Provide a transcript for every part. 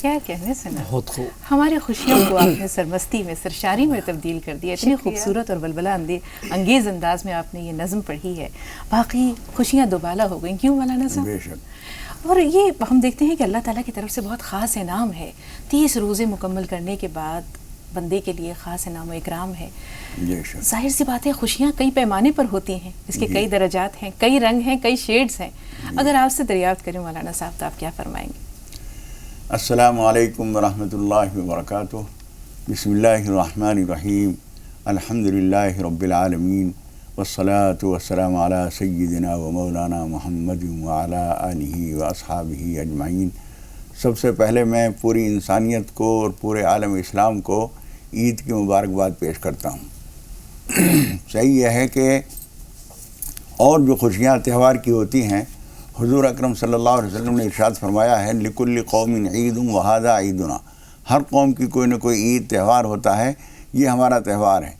کیا کہنے سے نا، بہت خوب. ہمارے خوشیوں کو آپ نے سرمستی میں، سرشاری میں تبدیل کر دیا. اتنی خوبصورت اور بلبلہ انگیز انداز میں آپ نے یہ نظم پڑھی ہے. باقی خوشیاں دوبالا ہو گئیں. کیوں مولانا صاحب؟ بے شک. اور یہ ہم دیکھتے ہیں کہ اللہ تعالیٰ کی طرف سے بہت خاص انعام ہے. 30 روزے مکمل کرنے کے بعد بندے کے لیے خاص انعام و اکرام ہے. ظاہر سی بات ہے خوشیاں کئی پیمانے پر ہوتی ہیں، اس کے کئی درجات ہیں، کئی رنگ ہیں، کئی شیڈز ہیں. اگر آپ سے دریافت کریں مولانا صاحب تو آپ کیا فرمائیں گے؟ السلام علیکم ورحمۃ اللہ وبرکاتہ. بسم اللہ الرحمن الرحیم. الحمدللہ رب العالمین والصلاة والسلام علی سیدنا و مولانا محمد وعلی آلہ و اصحابہ اجمعین. سب سے پہلے میں پوری انسانیت کو اور پورے عالم اسلام کو عید کی مبارکباد پیش کرتا ہوں. صحیح یہ ہے کہ اور جو خوشیاں تہوار کی ہوتی ہیں، حضور اکرم صلی اللہ علیہ وسلم نے ارشاد فرمایا ہے لکل قوم عید وہذا عیدنا. ہر قوم کی کوئی نہ کوئی عید تہوار ہوتا ہے، یہ ہمارا تہوار ہے.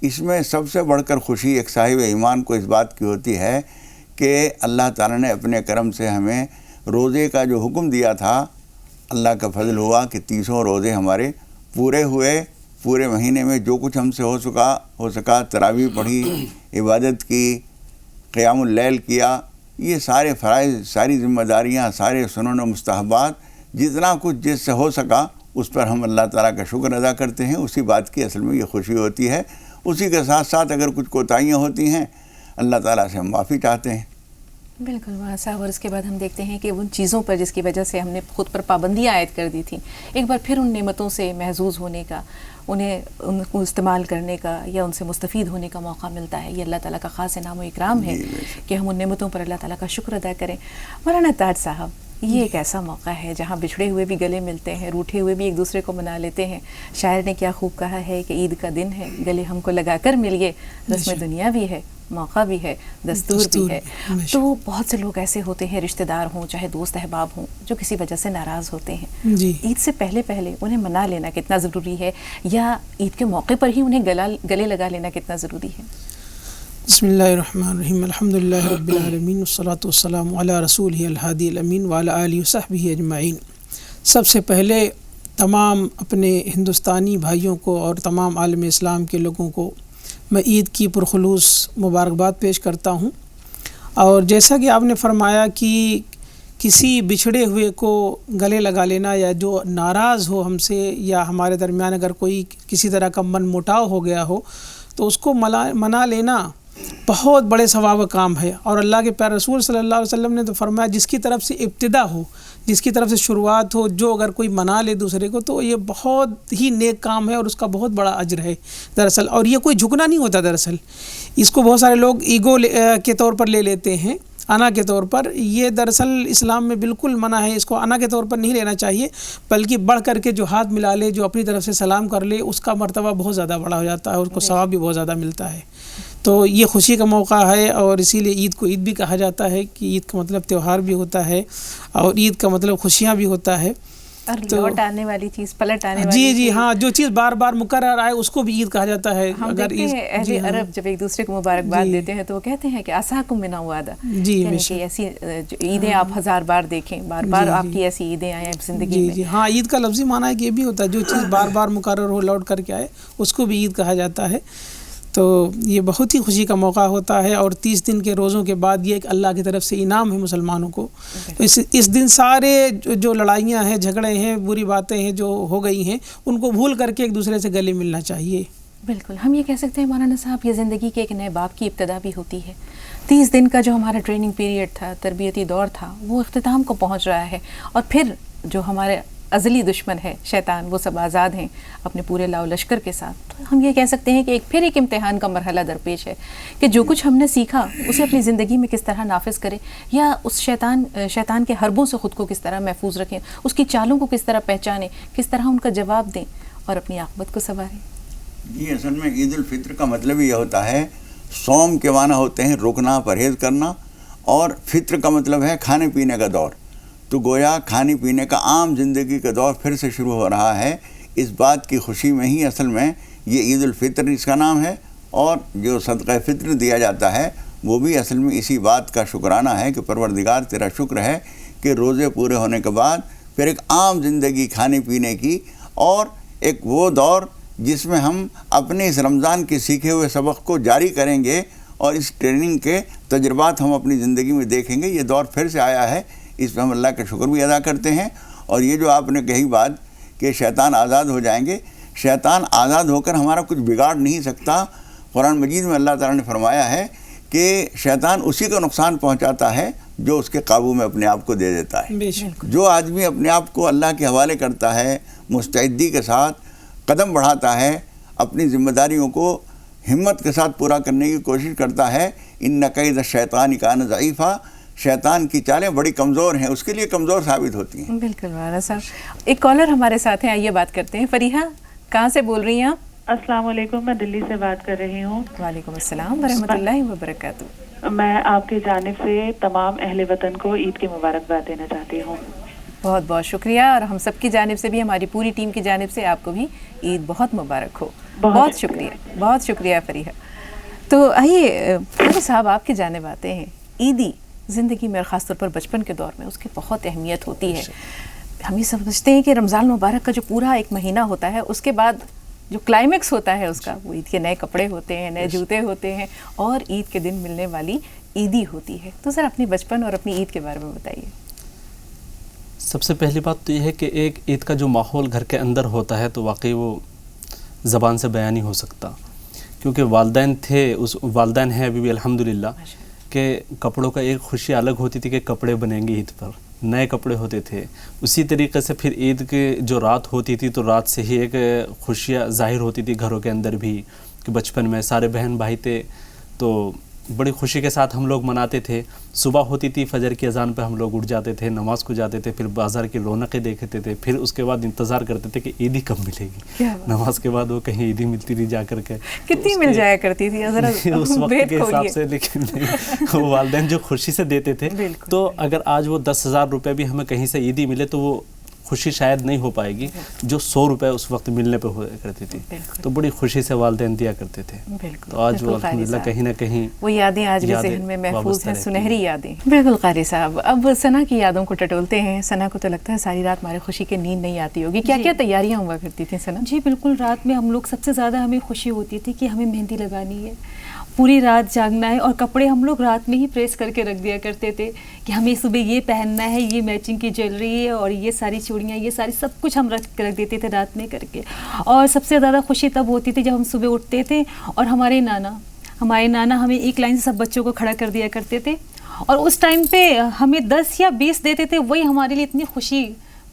اس میں سب سے بڑھ کر خوشی ایک صاحب ایمان کو اس بات کی ہوتی ہے کہ اللہ تعالیٰ نے اپنے کرم سے ہمیں روزے کا جو حکم دیا تھا، اللہ کا فضل ہوا کہ 30 روزے ہمارے پورے ہوئے. پورے مہینے میں جو کچھ ہم سے ہو سکا تراویح پڑھی، عبادت کی، قیام اللیل کیا، یہ سارے فرائض، ساری ذمہ داریاں، سارے سنن و مستحبات، جتنا کچھ جس سے ہو سکا اس پر ہم اللہ تعالیٰ کا شکر ادا کرتے ہیں. اسی بات کی اصل میں یہ خوشی ہوتی ہے. اسی کے ساتھ ساتھ اگر کچھ کوتاہیاں ہوتی ہیں اللہ تعالیٰ سے ہم معافی چاہتے ہیں. بالکل مولانا صاحب. اور اس کے بعد ہم دیکھتے ہیں کہ ان چیزوں پر جس کی وجہ سے ہم نے خود پر پابندیاں عائد کر دی تھیں، ایک بار پھر ان نعمتوں سے محظوظ ہونے کا، ان کو استعمال کرنے کا یا ان سے مستفید ہونے کا موقع ملتا ہے. یہ اللہ تعالیٰ کا خاص انعام و اکرام ہے کہ ہم ان نعمتوں پر اللہ تعالیٰ کا شکر ادا کریں. مولانا تاج صاحب، یہ ایک ایسا موقع ہے جہاں بچھڑے ہوئے بھی گلے ملتے ہیں، روٹھے ہوئے بھی ایک دوسرے کو منا لیتے ہیں. شاعر نے کیا خوب کہا ہے کہ عید کا دن ہے، گلے ہم کو لگا کر ملیے. رسم دنیا بھی ہے، موقع بھی ہے، دستور بھی ہے. تو بہت سے لوگ ایسے ہوتے ہیں، رشتہ دار ہوں چاہے دوست احباب ہوں، جو کسی وجہ سے ناراض ہوتے ہیں. عید سے پہلے انہیں منا لینا کتنا ضروری ہے، یا عید کے موقع پر ہی انہیں گلے لگا لینا کتنا ضروری ہے؟ بسم اللہ الرحمن الرحیم. الحمدللہ رب العالمین والصلاة والسلام علی رسولہ الہادی الامین وعلی آلہ وصحبہ اجمعین. سب سے پہلے تمام اپنے ہندوستانی بھائیوں کو اور تمام عالم اسلام کے لوگوں کو میں عید کی پرخلوص مبارکباد پیش کرتا ہوں. اور جیسا کہ آپ نے فرمایا کہ کسی بچھڑے ہوئے کو گلے لگا لینا، یا جو ناراض ہو ہم سے یا ہمارے درمیان اگر کوئی کسی طرح کا من مٹاؤ ہو گیا ہو تو اس کو منا لینا بہت بڑے ثواب کا کام ہے. اور اللہ کے پیارے رسول صلی اللہ علیہ وسلم نے تو فرمایا جس کی طرف سے ابتدا ہو، جس کی طرف سے شروعات ہو، جو اگر کوئی منا لے دوسرے کو تو یہ بہت ہی نیک کام ہے اور اس کا بہت بڑا اجر ہے دراصل. اور یہ کوئی جھکنا نہیں ہوتا دراصل. اس کو بہت سارے لوگ ایگو کے طور پر لے لیتے ہیں، انا کے طور پر. یہ دراصل اسلام میں بالکل منع ہے. اس کو انا کے طور پر نہیں لینا چاہیے، بلکہ بڑھ کر کے جو ہاتھ ملا لے، جو اپنی طرف سے سلام کر لے، اس کا مرتبہ بہت زیادہ بڑا ہو جاتا ہے اور اس کو ثواب بھی بہت زیادہ ملتا ہے. تو یہ خوشی کا موقع ہے، اور اسی لیے عید کو عید بھی کہا جاتا ہے کہ عید کا مطلب تہوار بھی ہوتا ہے اور عید کا مطلب خوشیاں بھی ہوتا ہے. لوٹ آنے والی چیز، پلٹ آنے والی جی ہاں، جو چیز بار بار مکرر آئے اس کو بھی عید کہا جاتا ہے. ہم دیکھتے ہیں اہل عرب جب ایک دوسرے کو مبارکباد دیتے ہیں تو وہ کہتے ہیں کہ عساکم من عوادہ، یعنی کہ ایسی عیدیں آپ 1000 بار دیکھیں، بار بار آپ کی ایسی عیدیں آئیں زندگی میں. جی ہاں، عید کا لفظی معنی ہے کہ یہ بھی ہوتا ہے جو چیز بار بار مکرر ہو، لوٹ کر کے آئے، اس کو بھی عید کہا جاتا ہے. تو یہ بہت ہی خوشی کا موقع ہوتا ہے. اور 30 دن کے روزوں کے بعد یہ ایک اللہ کی طرف سے انعام ہے مسلمانوں کو. تو اس دن سارے جو لڑائیاں ہیں، جھگڑے ہیں، بری باتیں ہیں جو ہو گئی ہیں، ان کو بھول کر کے ایک دوسرے سے گلے ملنا چاہیے. بالکل. ہم یہ کہہ سکتے ہیں مولانا صاحب یہ زندگی کے ایک نئے باب کی ابتدا بھی ہوتی ہے. 30 دن کا جو ہمارا ٹریننگ پیریڈ تھا، تربیتی دور تھا، وہ اختتام کو پہنچ رہا ہے. اور پھر جو ہمارے ازلی دشمن ہے شیطان، وہ سب آزاد ہیں اپنے پورے لاؤ لشکر کے ساتھ. تو ہم یہ کہہ سکتے ہیں کہ پھر ایک امتحان کا مرحلہ درپیش ہے کہ جو کچھ ہم نے سیکھا اسے اپنی زندگی میں کس طرح نافذ کریں، یا اس شیطان کے حربوں سے خود کو کس طرح محفوظ رکھیں، اس کی چالوں کو کس طرح پہچانیں، کس طرح ان کا جواب دیں اور اپنی عاقبت کو سنواریں. جی اصل میں عید الفطر کا مطلب یہ ہوتا ہے، صوم کے معنی ہوتے ہیں رکنا، پرہیز کرنا، اور فطر کا مطلب ہے کھانے پینے کا دور. تو گویا کھانے پینے کا عام زندگی کا دور پھر سے شروع ہو رہا ہے. اس بات کی خوشی میں ہی اصل میں یہ عید الفطر اس کا نام ہے. اور جو صدقہ فطر دیا جاتا ہے وہ بھی اصل میں اسی بات کا شکرانہ ہے کہ پروردگار تیرا شکر ہے کہ روزے پورے ہونے کے بعد پھر ایک عام زندگی کھانے پینے کی، اور ایک وہ دور جس میں ہم اپنے اس رمضان کے سیکھے ہوئے سبق کو جاری کریں گے اور اس ٹریننگ کے تجربات ہم اپنی زندگی میں دیکھیں گے۔ یہ دور پھر سے آیا ہے، اس پہ ہم اللہ کا شکر بھی ادا کرتے ہیں۔ اور یہ جو آپ نے کہی بات کہ شیطان آزاد ہو جائیں گے، شیطان آزاد ہو کر ہمارا کچھ بگاڑ نہیں سکتا۔ قرآن مجید میں اللہ تعالیٰ نے فرمایا ہے کہ شیطان اسی کو نقصان پہنچاتا ہے جو اس کے قابو میں اپنے آپ کو دے دیتا ہے۔ بے شک۔ جو آدمی اپنے آپ کو اللہ کے حوالے کرتا ہے، مستعدی کے ساتھ قدم بڑھاتا ہے، اپنی ذمہ داریوں کو ہمت کے ساتھ پورا کرنے کی کوشش کرتا ہے، ان کید الشیطان کان ضعیفا، شیطان کی چالیں بڑی کمزور ہیں، اس کے لیے کمزور ثابت ہوتی ہیں۔ بالکل مولانا صاحب، ایک کالر ہمارے ساتھ ہیں، آئیے بات کرتے ہیں۔ فریحہ، کہاں سے بول رہی ہیں آپ؟ السلام علیکم، میں دلی سے بات کر رہی ہوں۔ وعلیکم السلام ورحمۃ اللہ وبرکاتہ۔ میں آپ کی جانب سے تمام اہل وطن کو عید کی مبارکباد دینا چاہتی ہوں۔ بہت بہت شکریہ، اور ہم سب کی جانب سے بھی، ہماری پوری ٹیم کی جانب سے آپ کو بھی عید بہت مبارک ہو۔ بہت شکریہ، بہت شکریہ فریحہ۔ تو آئیے فریحہ صاحب، آپ کی جانب آتے ہیں۔ عیدی زندگی میں، خاص طور پر بچپن کے دور میں، اس کی بہت اہمیت ہوتی ہے۔ ہم یہ سمجھتے ہیں کہ رمضان مبارک کا جو پورا ایک مہینہ ہوتا ہے، اس کے بعد جو کلائمیکس ہوتا ہے اس کا، وہ عید کے نئے کپڑے ہوتے ہیں، نئے جوتے ہوتے ہیں، اور عید کے دن ملنے والی عیدی ہوتی ہے۔ تو ذرا اپنی بچپن اور اپنی عید کے بارے میں بتائیے۔ سب سے پہلی بات تو یہ ہے کہ ایک عید کا جو ماحول گھر کے اندر ہوتا ہے تو واقعی وہ زبان سے بیان نہیں ہو سکتا، کیونکہ والدین تھے، اس والدین ہیں ابھی بھی الحمدللہ، کہ کپڑوں کا ایک خوشی الگ ہوتی تھی کہ کپڑے بنیں گے عید پر، نئے کپڑے ہوتے تھے۔ اسی طریقے سے پھر عید کی جو رات ہوتی تھی تو رات سے ہی ایک خوشیاں ظاہر ہوتی تھی گھروں کے اندر بھی، کہ بچپن میں سارے بہن بھائی تھے تو بڑی خوشی کے ساتھ ہم لوگ مناتے تھے۔ صبح ہوتی تھی، فجر کی اذان پہ ہم لوگ اٹھ جاتے تھے، نماز کو جاتے تھے، پھر بازار کی رونقیں دیکھتے تھے، پھر اس کے بعد انتظار کرتے تھے کہ عیدی کب ملے گی۔ نماز کے بعد وہ کہیں عیدی ملتی تھی جا کر کے، کتنی مل جایا کرتی تھی اس وقت کے حساب سے، لیکن والدین جو خوشی سے دیتے تھے، تو اگر آج وہ 10,000 روپے بھی ہمیں کہیں سے عیدی ملے تو وہ خوشی شاید نہیں ہو پائے گی جو 100 روپے اس وقت ملنے پہ ہوا کرتی تھی، تو بڑی خوشی سے والدین دیا کرتے تھے۔ تو آج وہ الحمدللہ کہیں نہ کہیں وہ یادیں آج بھی ذہن میں محفوظ ہیں، سنہری یادیں۔ بالکل قاری صاحب، اب ثنا کی یادوں کو ٹٹولتے ہیں۔ ثنا کو تو لگتا ہے ساری رات ہمارے خوشی کی نیند نہیں آتی ہوگی، کیا کیا تیاریاں ہوا کرتی تھیں ثنا؟ جی بالکل، رات میں ہم لوگ سب سے زیادہ ہمیں خوشی ہوتی تھی کہ ہمیں مہندی لگانی ہے، پوری رات جاگنا ہے، اور کپڑے ہم لوگ رات میں ہی پریس کر کے رکھ دیا کرتے تھے کہ ہمیں صبح یہ پہننا ہے، یہ میچنگ کی جیولری ہے، اور یہ ساری چوڑیاں، یہ ساری سب کچھ ہم رکھ دیتے تھے رات میں کر کے۔ اور سب سے زیادہ خوشی تب ہوتی تھی جب ہم صبح اٹھتے تھے اور ہمارے نانا ہمیں ایک لائن سے سب بچوں کو کھڑا کر دیا کرتے تھے، اور اس ٹائم پہ ہمیں 10 یا 20 دیتے تھے، وہی ہمارے لیے اتنی خوشی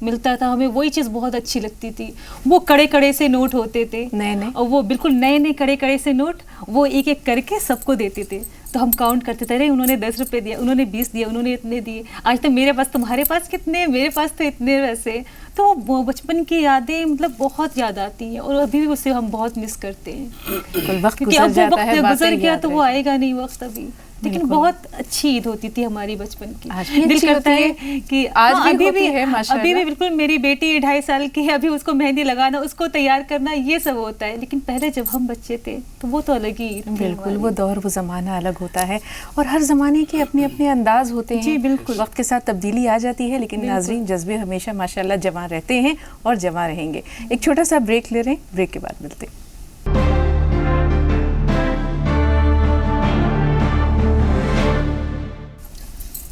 ملتا تھا، ہمیں وہی چیز بہت اچھی لگتی تھی۔ وہ کڑے کڑے سے نوٹ ہوتے تھے، نئے اور وہ بالکل نئے کڑے کڑے سے نوٹ وہ ایک ایک کر کے سب کو دیتے تھے، تو ہم کاؤنٹ کرتے تھے، انہوں نے 10 روپے دیا، انہوں نے 20 دیا، انہوں نے اتنے دیے، آج تو میرے پاس، تمہارے پاس کتنے، میرے پاس تو اتنے، ویسے۔ تو وہ بچپن کی یادیں مطلب بہت یاد آتی ہیں، اور ابھی بھی اسے ہم بہت مس کرتے ہیں، کیونکہ اب وہ وقت گزر گیا تو وہ آئے گا نہیں وقت ابھی، لیکن بہت اچھی عید ہوتی تھی ہماری بچپن کی۔ دل کرتا ہے کہ ابھی بھی بالکل، میری بیٹی 2.5 سال کی ہے، ابھی اس کو مہندی لگانا، اس کو تیار کرنا، یہ سب ہوتا ہے، لیکن پہلے جب ہم بچے تھے تو وہ تو الگ ہی عید تھی۔ بالکل، وہ دور، وہ زمانہ الگ ہوتا ہے، اور ہر زمانے کے اپنے اپنے انداز ہوتے ہیں۔ جی بالکل، وقت کے ساتھ تبدیلی آ جاتی ہے، لیکن ناظرین جذبے ہمیشہ ماشاءاللہ جمع رہتے ہیں اور جمع رہیں گے۔ ایک چھوٹا سا بریک لے رہے ہیں، بریک کے بعد ملتے ہیں۔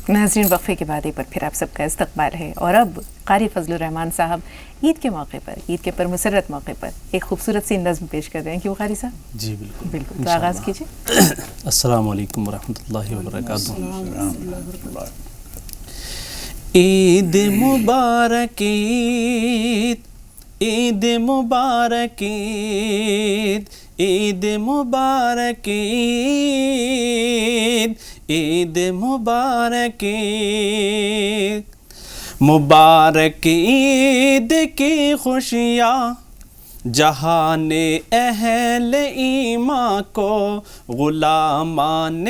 ناظرین، وقفے کے بعد ایک بار پھر آپ سب کا استقبال ہے، اور اب قاری فضل الرحمان صاحب عید کے موقع پر، عید کے پرمسرت موقع پر ایک خوبصورت سی نظم پیش کر رہے ہیں، کیوں قاری صاحب؟ جی بالکل بالکل، تو آغاز کیجیے۔ السلام علیکم ورحمۃ اللہ وبرکاتہ۔ عید مبارک، عید مبارک، عید مبارک، عید مبارک، مبارک عید کی خوشیاں جہان اہل ایمان کو، غلامان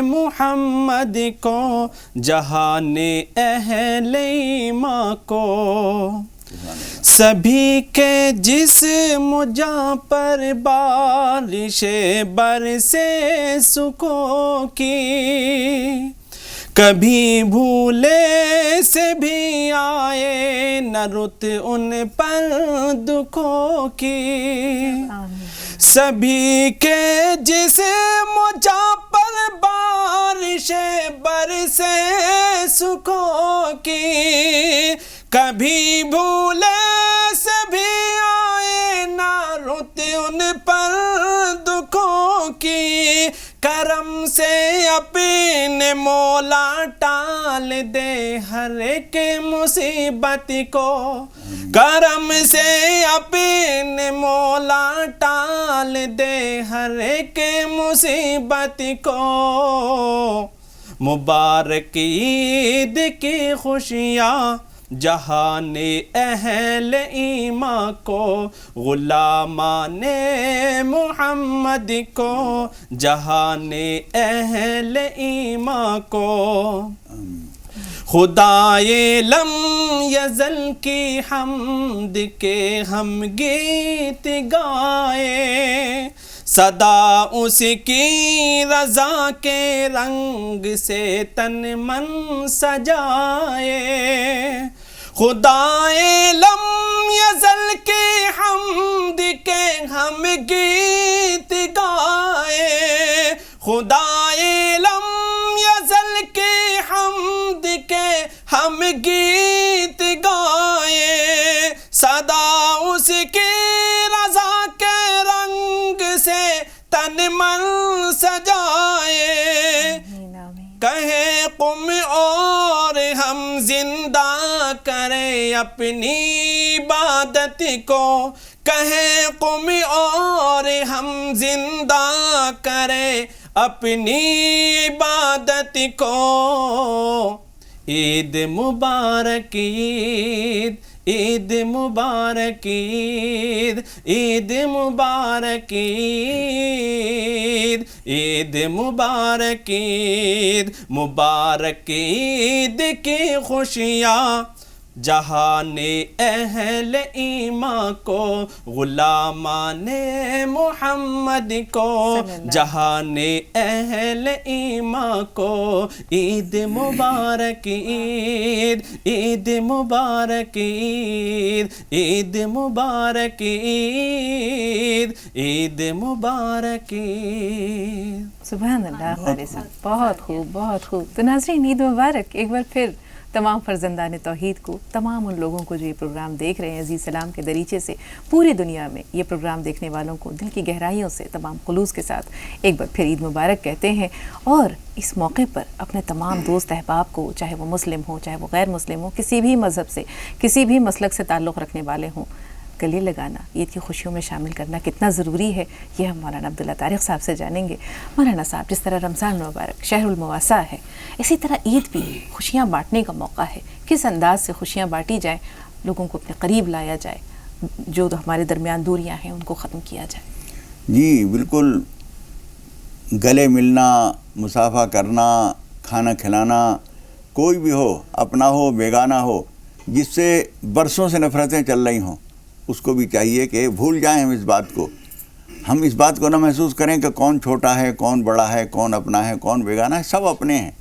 محمد کو، جہان اہل ایمان کو، سبھی کے جسم جاں پر بارش برسے سکوں کی، کبھی بھولے سے بھی آئے نہ رت ان پر دکھوں کی، سبھی کے جسم جا پر بارش برسے سکھوں کی، کبھی بھولے سے بھی آئے نہ رت ان پر دکھوں کی، کرم سے اپنے مولا ٹال دے ہر ایک مصیبت کو، کرم سے اپنے مولا ٹال دے ہر ایک مصیبت کو، مبارک عید کی خوشیاں جہان اہل ایمان کو، غلامان محمد کو، جہان اہل ایمان کو، خدائے لم یزل کی حمد کے ہم گیت گائے، صدا اس کی رضا کے رنگ سے تن من سجائے، خدائے لم یزل کی حمد کے ہم گیت گائے، خدائے لم یزل کی حمد کے ہم گیت گائے، صدا اس کی رضا کے رنگ سے تن من سجائے، کہیں قم اور ہم زندہ کریں اپنی عبادت کو، کہیں قم اور ہم زندہ کریں اپنی عبادت کو، عید مبارک عید، عید مبارک عید، عید مبارک عید، عید مبارک عید، مبارک عید کی خوشیاں جہان اہل ایمان کو، غلامان محمد کو، جہان اہل ایمان کو، عید مبارک عید، عید مبارک عید، عید مبارک عید، عید مبارک عید۔ سبحان اللہ قاری صاحب، بہت خوب بہت خوب۔ تو ناظرین، عید مبارک ایک بار پھر تمام فرزندان توحید کو، تمام ان لوگوں کو جو یہ پروگرام دیکھ رہے ہیں عزیز سلام کے دریچے سے، پوری دنیا میں یہ پروگرام دیکھنے والوں کو دل کی گہرائیوں سے تمام خلوص کے ساتھ ایک بار پھر عید مبارک کہتے ہیں، اور اس موقع پر اپنے تمام دوست احباب کو، چاہے وہ مسلم ہوں چاہے وہ غیر مسلم ہوں، کسی بھی مذہب سے کسی بھی مسلک سے تعلق رکھنے والے ہوں، گلے لگانا، عید کی خوشیوں میں شامل کرنا کتنا ضروری ہے، یہ ہم مولانا عبداللہ طارق صاحب سے جانیں گے۔ مولانا صاحب، جس طرح رمضان المبارک شہر المواساہ ہے، اسی طرح عید بھی خوشیاں بانٹنے کا موقع ہے۔ کس انداز سے خوشیاں بانٹی جائیں، لوگوں کو اپنے قریب لایا جائے، جو ہمارے درمیان دوریاں ہیں ان کو ختم کیا جائے؟ جی بالکل، گلے ملنا، مصافحہ کرنا، کھانا کھلانا، کوئی بھی ہو، اپنا ہو بیگانہ ہو، جس سے برسوں سے نفرتیں چل رہی ہوں، اس کو بھی چاہیے کہ بھول جائیں ہم اس بات کو، ہم اس بات کو نہ محسوس کریں کہ کون چھوٹا ہے، کون بڑا ہے، کون اپنا ہے، کون بیگانہ ہے، سب اپنے ہیں۔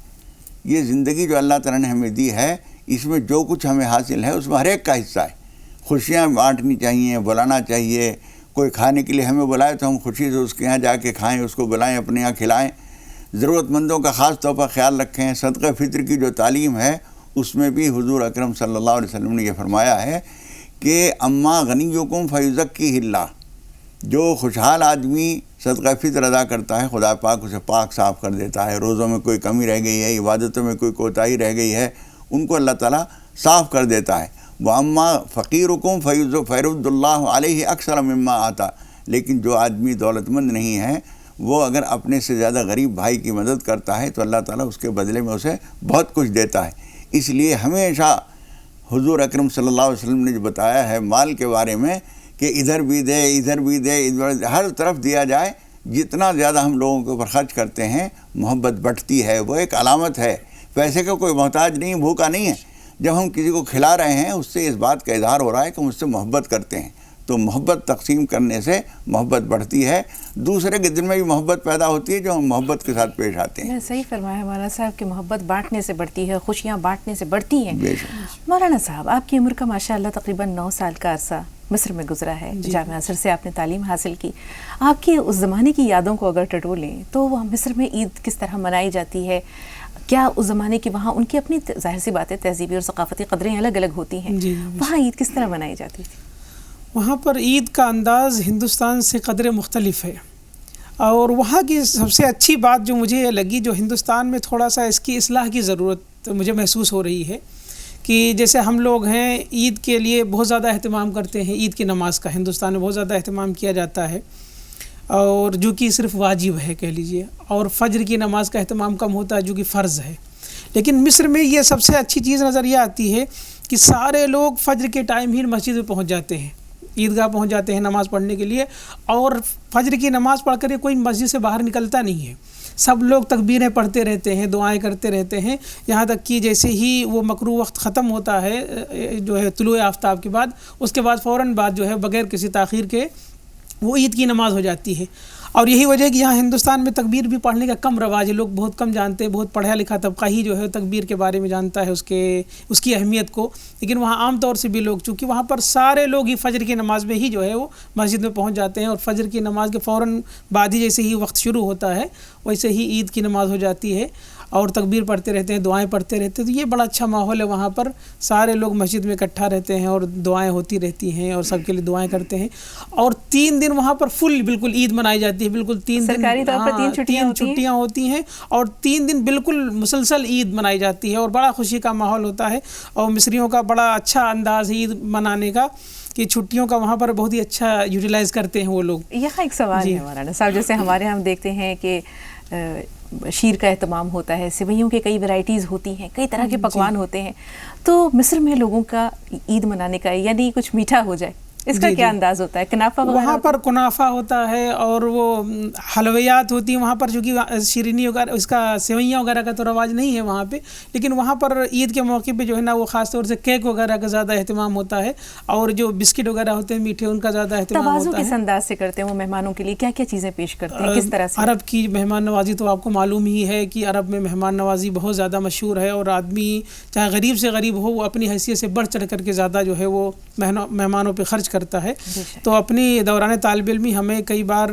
یہ زندگی جو اللہ تعالیٰ نے ہمیں دی ہے، اس میں جو کچھ ہمیں حاصل ہے اس میں ہر ایک کا حصہ ہے۔ خوشیاں بانٹنی چاہیے، بلانا چاہیے، کوئی کھانے کے لیے ہمیں بلائے تو ہم خوشی سے اس کے یہاں جا کے کھائیں، اس کو بلائیں، اپنے یہاں کھلائیں، ضرورت مندوں کا خاص طور پر خیال رکھیں۔ صدقہ فطر کی جو تعلیم ہے اس میں بھی حضور اکرم صلی اللہ علیہ وسلم نے یہ فرمایا ہے کہ اما غنیکم فیزکی اللہ، جو خوشحال آدمی صدقہ فطر ادا کرتا ہے، خدا پاک اسے پاک صاف کر دیتا ہے۔ روزوں میں کوئی کمی رہ گئی ہے، عبادتوں میں کوئی کوتاہی رہ گئی ہے، ان کو اللہ تعالیٰ صاف کر دیتا ہے۔ وَأَمَّا فَقِيرُكُمْ فَيَرُدُّ اللَّهُ عَلَيْهِ أَكْثَرَ مِمَّا آتَى، لیکن جو آدمی دولت مند نہیں ہے، وہ اگر اپنے سے زیادہ غریب بھائی کی مدد کرتا ہے تو اللہ تعالیٰ اس کے بدلے میں اسے بہت کچھ دیتا ہے۔ اس لیے ہمیشہ حضور اکرم صلی اللہ علیہ وسلم نے جو بتایا ہے مال کے بارے میں کہ ادھر بھی دے، ادھر بھی دے، ہر طرف دیا جائے، جتنا زیادہ ہم لوگوں کے اوپر خرچ کرتے ہیں محبت بڑھتی ہے، وہ ایک علامت ہے۔ پیسے کا کوئی محتاج نہیں، بھوکا نہیں ہے، جب ہم کسی کو کھلا رہے ہیں اس سے اس بات کا اظہار ہو رہا ہے کہ مجھ سے محبت کرتے ہیں، تو محبت تقسیم کرنے سے محبت بڑھتی ہے، دوسرے کے دل میں بھی محبت پیدا ہوتی ہے جو ہم محبت کے ساتھ پیش آتے ہیں۔ صحیح فرمایا مولانا صاحب کہ محبت بانٹنے سے بڑھتی ہے، خوشیاں بانٹنے سے بڑھتی ہیں۔ بے شک۔ مولانا صاحب آپ کی عمر کا ماشاءاللہ تقریباً 9 سال کا عرصہ مصر میں گزرا ہے، جامعہ ازہر سے آپ نے تعلیم حاصل کی۔ آپ کی اس زمانے کی یادوں کو اگر ٹٹولیں تو وہ مصر میں عید کس طرح منائی جاتی ہے؟ کیا اس زمانے کی وہاں ان کی اپنی ظاہر سی باتیں تہذیبی اور ثقافتی قدریں الگ الگ ہوتی ہیں، وہاں عید کس طرح منائی جاتی تھی؟ وہاں پر عید کا انداز ہندوستان سے قدرے مختلف ہے، اور وہاں کی سب سے اچھی بات جو مجھے یہ لگی، جو ہندوستان میں تھوڑا سا اس کی اصلاح کی ضرورت مجھے محسوس ہو رہی ہے، کہ جیسے ہم لوگ ہیں عید کے لیے بہت زیادہ اہتمام کرتے ہیں، عید کی نماز کا ہندوستان میں بہت زیادہ اہتمام کیا جاتا ہے، اور جو کہ صرف واجب ہے کہہ لیجئے، اور فجر کی نماز کا اہتمام کم ہوتا ہے جو کہ فرض ہے۔ لیکن مصر میں یہ سب سے اچھی چیز نظر یہ آتی ہے کہ سارے لوگ فجر کے ٹائم ہی مسجد میں پہنچ جاتے ہیں، عیدگاہ پہنچ جاتے ہیں نماز پڑھنے کے لیے، اور فجر کی نماز پڑھ کر کوئی مسجد سے باہر نکلتا نہیں ہے، سب لوگ تکبیریں پڑھتے رہتے ہیں، دعائیں کرتے رہتے ہیں، یہاں تک کہ جیسے ہی وہ مکروہ وقت ختم ہوتا ہے جو ہے طلوع آفتاب کے بعد، اس کے بعد فوراً بعد جو ہے بغیر کسی تاخیر کے وہ عید کی نماز ہو جاتی ہے۔ اور یہی وجہ ہے کہ یہاں ہندوستان میں تکبیر بھی پڑھنے کا کم رواج ہے، لوگ بہت کم جانتے ہیں، بہت پڑھا لکھا طبقہ ہی جو ہے تکبیر کے بارے میں جانتا ہے اس کی اہمیت کو، لیکن وہاں عام طور سے بھی لوگ، چونکہ وہاں پر سارے لوگ ہی فجر کی نماز میں ہی جو ہے وہ مسجد میں پہنچ جاتے ہیں، اور فجر کی نماز کے فوراً بعد ہی جیسے ہی وقت شروع ہوتا ہے ویسے ہی عید کی نماز ہو جاتی ہے، اور تکبیر پڑھتے رہتے ہیں، دعائیں پڑھتے رہتے ہیں، تو یہ بڑا اچھا ماحول ہے وہاں پر، سارے لوگ مسجد میں اکٹھا رہتے ہیں اور دعائیں ہوتی رہتی ہیں اور سب کے لیے دعائیں کرتے ہیں، اور 3 دن وہاں پر فل بالکل عید منائی جاتی ہے، بالکل 3 دن سرکاری طور پر 3 چھٹیاں ہوتی ہیں، اور 3 دن بالکل مسلسل عید منائی جاتی ہے، اور بڑا خوشی کا ماحول ہوتا ہے، اور مصریوں کا بڑا اچھا انداز عید منانے کا، کہ چھٹیوں کا وہاں پر بہت ہی اچھا یوٹیلائز کرتے ہیں وہ لوگ۔ یہاں ایک سوال ہے مولانا صاحب، جیسے ہمارے ہم دیکھتے ہیں کہ شیر کا اہتمام ہوتا ہے، سوئیوں کے کئی ورائٹیز ہوتی ہیں، کئی طرح کے پکوان ہوتے ہیں، تو مصر میں لوگوں کا عید منانے کا یعنی کچھ میٹھا ہو جائے، اس کا کیا انداز ہوتا ہے؟ کنافہ وہاں پر کنافہ ہوتا ہے، اور وہ حلویات ہوتی ہیں وہاں پر، جو کہ شیرینی وغیرہ اس کا سوئیاں وغیرہ کا تو رواج نہیں ہے وہاں پہ، لیکن وہاں پر عید کے موقع پہ جو ہے نا وہ خاص طور سے کیک وغیرہ کا زیادہ اہتمام ہوتا ہے، اور جو بسکٹ وغیرہ ہوتے ہیں میٹھے ان کا زیادہ اہتمام ہوتا ہے۔ تواضع کس انداز سے کرتے ہیں وہ مہمانوں کے لیے؟ کیا کیا چیزیں پیش کرتے ہیں، کس طرح سے؟ عرب کی مہمان نوازی تو آپ کو معلوم ہی ہے کہ عرب میں مہمان نوازی بہت زیادہ مشہور ہے، اور آدمی چاہے غریب سے غریب ہو وہ اپنی حیثیت سے بڑھ چڑھ کر کے زیادہ جو ہے وہ مہمانوں پہ خرچ کرتا ہے۔ تو اپنی دوران طالب علمی ہمیں کئی بار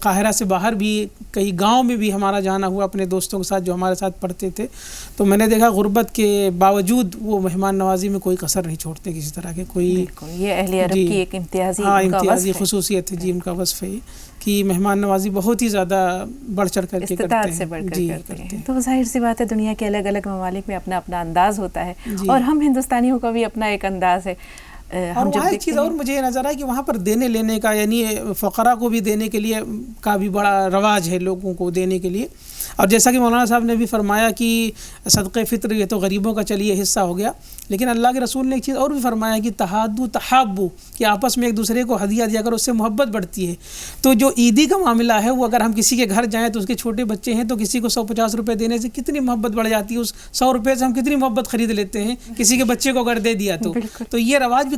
قاہرہ سے باہر بھی کئی گاؤں میں بھی ہمارا جانا ہوا اپنے دوستوں کے ساتھ جو ہمارے ساتھ پڑھتے تھے، تو میں نے دیکھا غربت کے باوجود وہ مہمان نوازی میں کوئی کسر نہیں چھوڑتے کسی طرح کے، کوئی یہ اہل عرب کی ایک امتیازی خصوصیت ہے جی، ان کا وصف ہے کہ مہمان نوازی بہت ہی زیادہ بڑھ چڑھ کر کے کرتے ہیں۔ تو ظاہر سی بات ہے دنیا کے الگ الگ ممالک میں اپنا اپنا انداز ہوتا ہے، اور ہم ہندوستانیوں کا بھی اپنا ایک انداز ہے۔ اور وہاں ایک چیز اور مجھے نظر آئی کہ وہاں پر دینے لینے کا، یعنی فقراء کو بھی دینے کے لیے کا بھی بڑا رواج ہے، لوگوں کو دینے کے لیے، اور جیسا کہ مولانا صاحب نے بھی فرمایا کہ صدقہ فطر یہ تو غریبوں کا چلیے حصہ ہو گیا، لیکن اللہ کے رسول نے ایک چیز اور بھی فرمایا کہ تحادو تحابو، کہ آپس میں ایک دوسرے کو ہدیہ دیا کر، اس سے محبت بڑھتی ہے۔ تو جو عیدی کا معاملہ ہے وہ اگر ہم کسی کے گھر جائیں تو اس کے چھوٹے بچے ہیں تو کسی کو 150 روپے دینے سے کتنی محبت بڑھ جاتی ہے، اس 100 روپے سے ہم کتنی محبت خرید لیتے ہیں کسی کے بچے کو اگر دے دیا تو یہ رواج بھی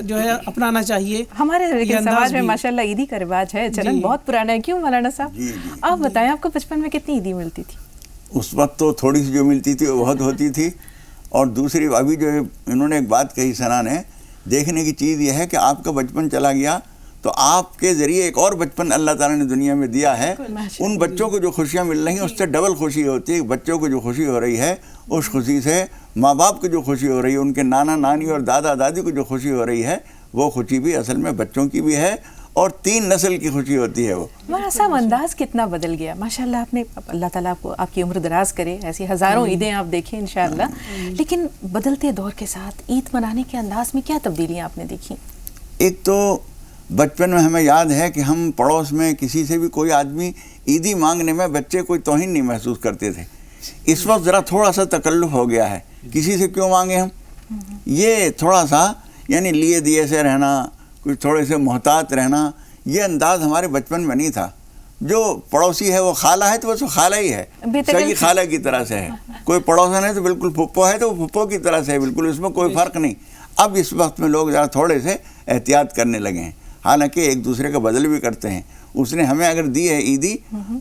جو ہے اپنانا چاہیے۔ ہمارے سماج میں ماشاءاللہ عیدی کا رواج ہے، چلن بہت پرانا ہے، کیوں مولانا صاحب؟ آپ بتائیں آپ کو بچپن میں کتنی عیدی ملتی تھی؟ اس وقت تو تھوڑی سی جو ملتی تھی وہ بہت ہوتی تھی، اور دوسری ابھی جو ہے انہوں نے ایک بات کہی سنا نے، دیکھنے کی چیز یہ ہے کہ آپ کا بچپن چلا گیا تو آپ کے ذریعے ایک اور بچپن اللہ تعالیٰ نے دنیا میں دیا ہے، ان بچوں کو جو خوشیاں مل رہی ہیں اس سے ڈبل خوشی ہوتی ہے۔ بچوں کو جو خوشی ہو رہی ہے اس خوشی سے ماں باپ کو جو خوشی ہو رہی ہے، ان کے نانا نانی اور دادا دادی کو جو خوشی ہو رہی ہے، وہ خوشی بھی اصل میں بچوں کی بھی ہے، اور 3 نسل کی خوشی ہوتی ہے۔ وہ مولانا صاحب انداز کتنا بدل گیا ماشاءاللہ، آپ نے، اللہ تعالیٰ آپ کی عمر دراز کرے، ایسی ہزاروں عیدیں آپ دیکھیں انشاءاللہ، لیکن بدلتے دور کے ساتھ عید منانے کے انداز میں کیا تبدیلیاں آپ نے دیکھی؟ ایک تو بچپن میں ہمیں یاد ہے کہ ہم پڑوس میں کسی سے بھی کوئی آدمی عیدی مانگنے میں بچے کوئی توہین نہیں محسوس کرتے تھے۔ اس وقت ذرا تھوڑا سا تکلف ہو گیا ہے، کسی سے کیوں مانگے ہم، یہ تھوڑا سا یعنی لیے دیے سے رہنا، کچھ تھوڑے سے محتاط رہنا، یہ انداز ہمارے بچپن میں نہیں تھا۔ جو پڑوسی ہے وہ خالہ ہے تو بس وہ خالہ ہی ہے، صحیح خالہ کی طرح سے ہے، کوئی پڑوسن ہے تو بالکل پھپھو ہے تو وہ پھپھو کی طرح سے ہے، بالکل اس میں کوئی فرق نہیں۔ اب اس وقت میں لوگ ذرا تھوڑے سے احتیاط کرنے لگے ہیں، حالانکہ ایک دوسرے کا بدل بھی کرتے ہیں. اس نے ہمیں اگر دی ہے عیدی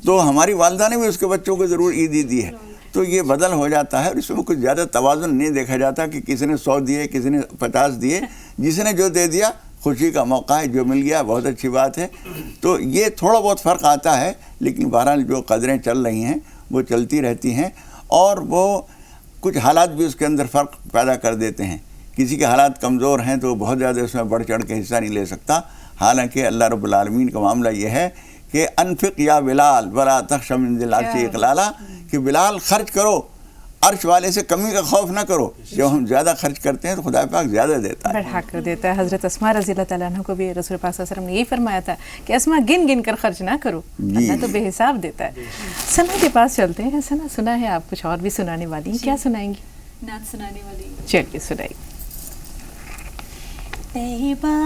تو ہماری والدہ نے بھی اس کے بچوں کو ضرور عیدی دی ہے، تو یہ بدل ہو جاتا ہے. اور اس میں کچھ زیادہ توازن نہیں دیکھا جاتا کہ کسی نے 100 دیے کسی نے 50 دیے. جس نے جو دے دیا خوشی کا موقع ہے، جو مل گیا بہت اچھی بات ہے. تو یہ تھوڑا بہت فرق آتا ہے، لیکن بہرحال جو قدریں چل رہی ہیں وہ چلتی رہتی ہیں، اور وہ کچھ حالات بھی اس کے اندر فرق پیدا کر دیتے ہیں. کسی کے حالات کمزور ہیں تو بہت زیادہ اس میں بڑھ چڑھ کے حصہ نہیں لے سکتا. حالانکہ اللہ رب العالمین کا معاملہ یہ ہے کہ انفق یا بلال ولا تخش من ذی العرش اقلالا، کہ بلال خرچ کرو، عرش والے سے کمی کا خوف نہ کرو. جب ہم زیادہ خرچ کرتے ہیں تو خدا پاک زیادہ دیتا ہے، بڑھا کر دیتا ہے. حضرت اسماء رضی اللہ تعالیٰ عنہ کو بھی رسول پاک صلی اللہ علیہ وسلم نے یہی فرمایا تھا کہ اسماء گن گن کر خرچ نہ کرو، اللہ تو بے حساب دیتا ہے. ثنا کے پاس چلتے ہیں. ثنا، سنا ہے آپ کچھ اور بھی سنانے والی ہیں، کیا سنائیں گی؟ نعت سنانے والی. چلیے سنائیے. طیبہ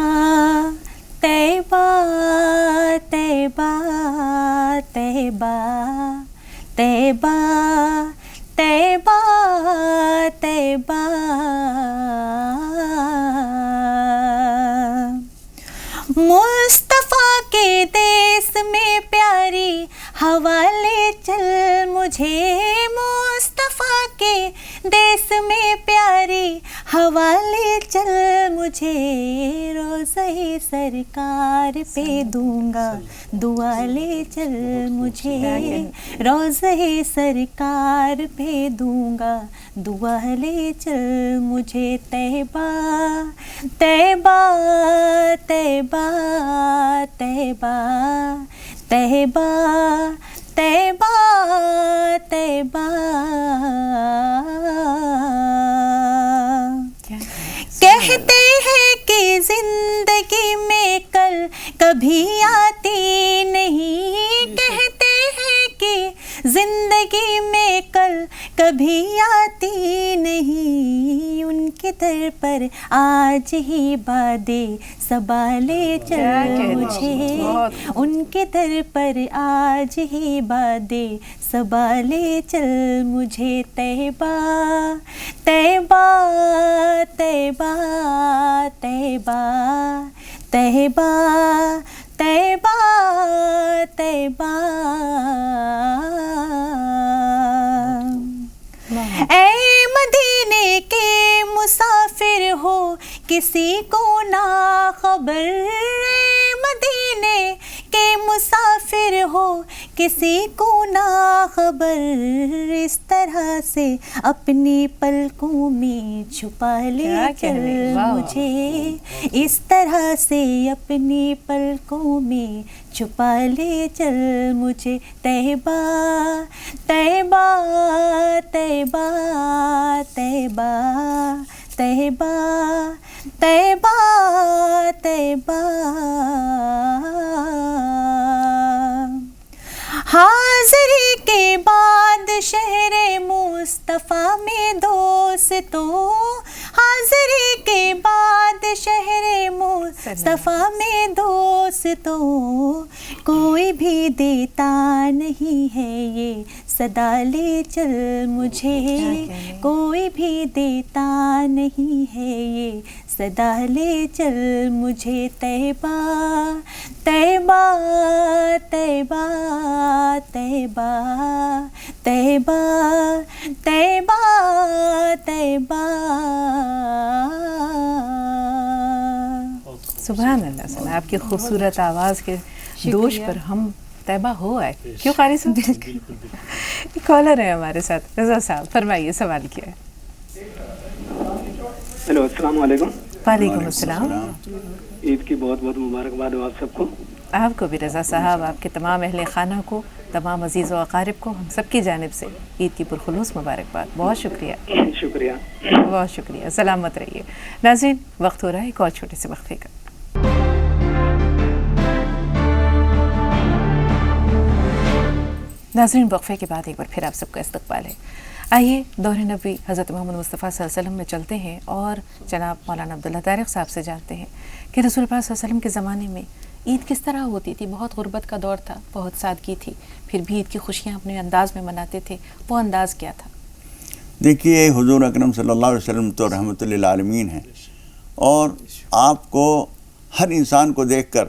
طیبہ طیبہ طیبہ طیبہ طیبہ طیبہ مصطفیٰ کے دیس میں پیاری ہوا لے چل مجھے، مصطفیٰ کے دیس میں پیاری ہوا لے چل مجھے، روضہ سرکار پہ دوں گا دعا لے چل مجھے، روضہ سرکار پہ دوں گا دعا لے چل مجھے. طیبہ طیبہ طیبہ طیبہ طیبہ طیبہ طیبہ. کہتے ہیں کہ زندگی میں کل کبھی آتی نہیں، کہتے ہیں کہ زندگی میں کل کبھی آتی نہیں، ان کے در پر آج ہی بادے صبا لے چل مجھے، ان کے در پر آج ہی بادے صبا لے چل مجھے. طیبہ طیبہ طیبہ طیبہ طیبہ طیبہ طیبہ. اے مدینے کے مسافر ہو کسی کو نہ خبر، اے مدینے کے مسافر ہو کسی کو نہ خبر، اس طرح سے اپنی پلکوں میں چھپا لے چل مجھے، اس طرح سے اپنی پلکوں میں چھپا لے چل مجھے. طیبہ طیبہ طیبہ طیبہ طیبہ طیبہ طیبہ. حاضری کے بعد شہر مصطفیٰ میں دوستوں، حاضری کے بعد شہر مصطفیٰ میں دوستوں، کوئی بھی دیتا نہیں ہے یہ صدا لے چل مجھے، کوئی بھی دیتا نہیں ہے یہ صدا لے چل مجھے. طیبہ طیبہ طیبہ طیبہ طیبہ طیبہ طیبہ. سبحان اللہ. سنا آپ کی خوبصورت آواز کے دوش پر ہم طیبہ ہو آئے. کیوں قاری صاحب؟ کالر ہے ہمارے ساتھ. رضا صاحب فرمائیے، سوال کیا ہے؟ ہیلو، السلام علیکم. وعلیکم السلام. عید کی بہت بہت مبارکباد ہو آپ سب کو. آپ کو بھی رضا صاحب، آپ کے تمام اہل خانہ کو، تمام عزیز و اقارب کو ہم سب کی جانب سے عید کی پرخلوص مبارکباد. بہت شکریہ. شکریہ، بہت شکریہ. سلامت رہیے. ناظرین، وقت ہو رہا ہے ایک اور چھوٹے سے وقفے کا. ناظرین، وقفے کے بعد ایک بار پھر آپ سب کا استقبال ہے. آئیے دور نبوی حضرت محمد مصطفیٰ صلی اللہ علیہ وسلم میں چلتے ہیں اور جناب مولانا عبداللہ طارق صاحب سے جانتے ہیں کہ رسول پاک صلی اللہ علیہ وسلم کے زمانے میں عید کس طرح ہوتی تھی. بہت غربت کا دور تھا، بہت سادگی تھی، پھر بھی عید کی خوشیاں اپنے انداز میں مناتے تھے. وہ انداز کیا تھا؟ دیکھیے، حضور اکرم صلی اللہ علیہ وسلم تو رحمۃ للعالمین ہیں، اور آپ کو ہر انسان کو دیکھ کر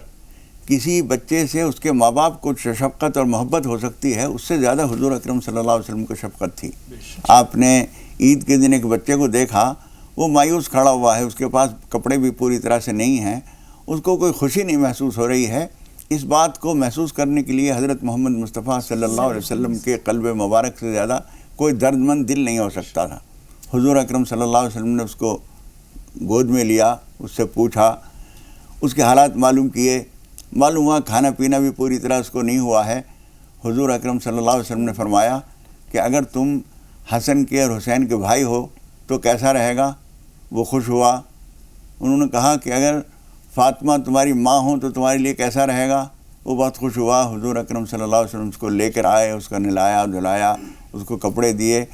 کسی بچے سے اس کے ماں باپ کو شفقت اور محبت ہو سکتی ہے، اس سے زیادہ حضور اکرم صلی اللہ علیہ وسلم کو شفقت تھی۔ آپ نے عید کے دن ایک بچے کو دیکھا، وہ مایوس کھڑا ہوا ہے، اس کے پاس کپڑے بھی پوری طرح سے نہیں ہیں، اس کو کوئی خوشی نہیں محسوس ہو رہی ہے۔ اس بات کو محسوس کرنے کے لیے حضرت محمد مصطفیٰ صلی اللہ علیہ وسلم کے قلب مبارک سے زیادہ کوئی درد مند دل نہیں ہو سکتا تھا۔ حضور اکرم صلی اللہ علیہ وسلم نے اس کو گود میں لیا، اس سے پوچھا، اس کے حالات معلوم کیے، معلوم ہوا کھانا پینا بھی پوری طرح اس کو نہیں ہوا ہے۔ حضور اکرم صلی اللہ علیہ وسلم نے فرمایا کہ اگر تم حسن کے اور حسین کے بھائی ہو تو کیسا رہے گا؟ وہ خوش ہوا۔ انہوں نے کہا کہ اگر فاطمہ تمہاری ماں ہوں تو تمہارے لیے کیسا رہے گا؟ وہ بہت خوش ہوا۔ حضور اکرم صلی اللہ علیہ وسلم اس کو لے کر آئے، اس کا نہلایا دھلایا، اس کو کپڑے دیے،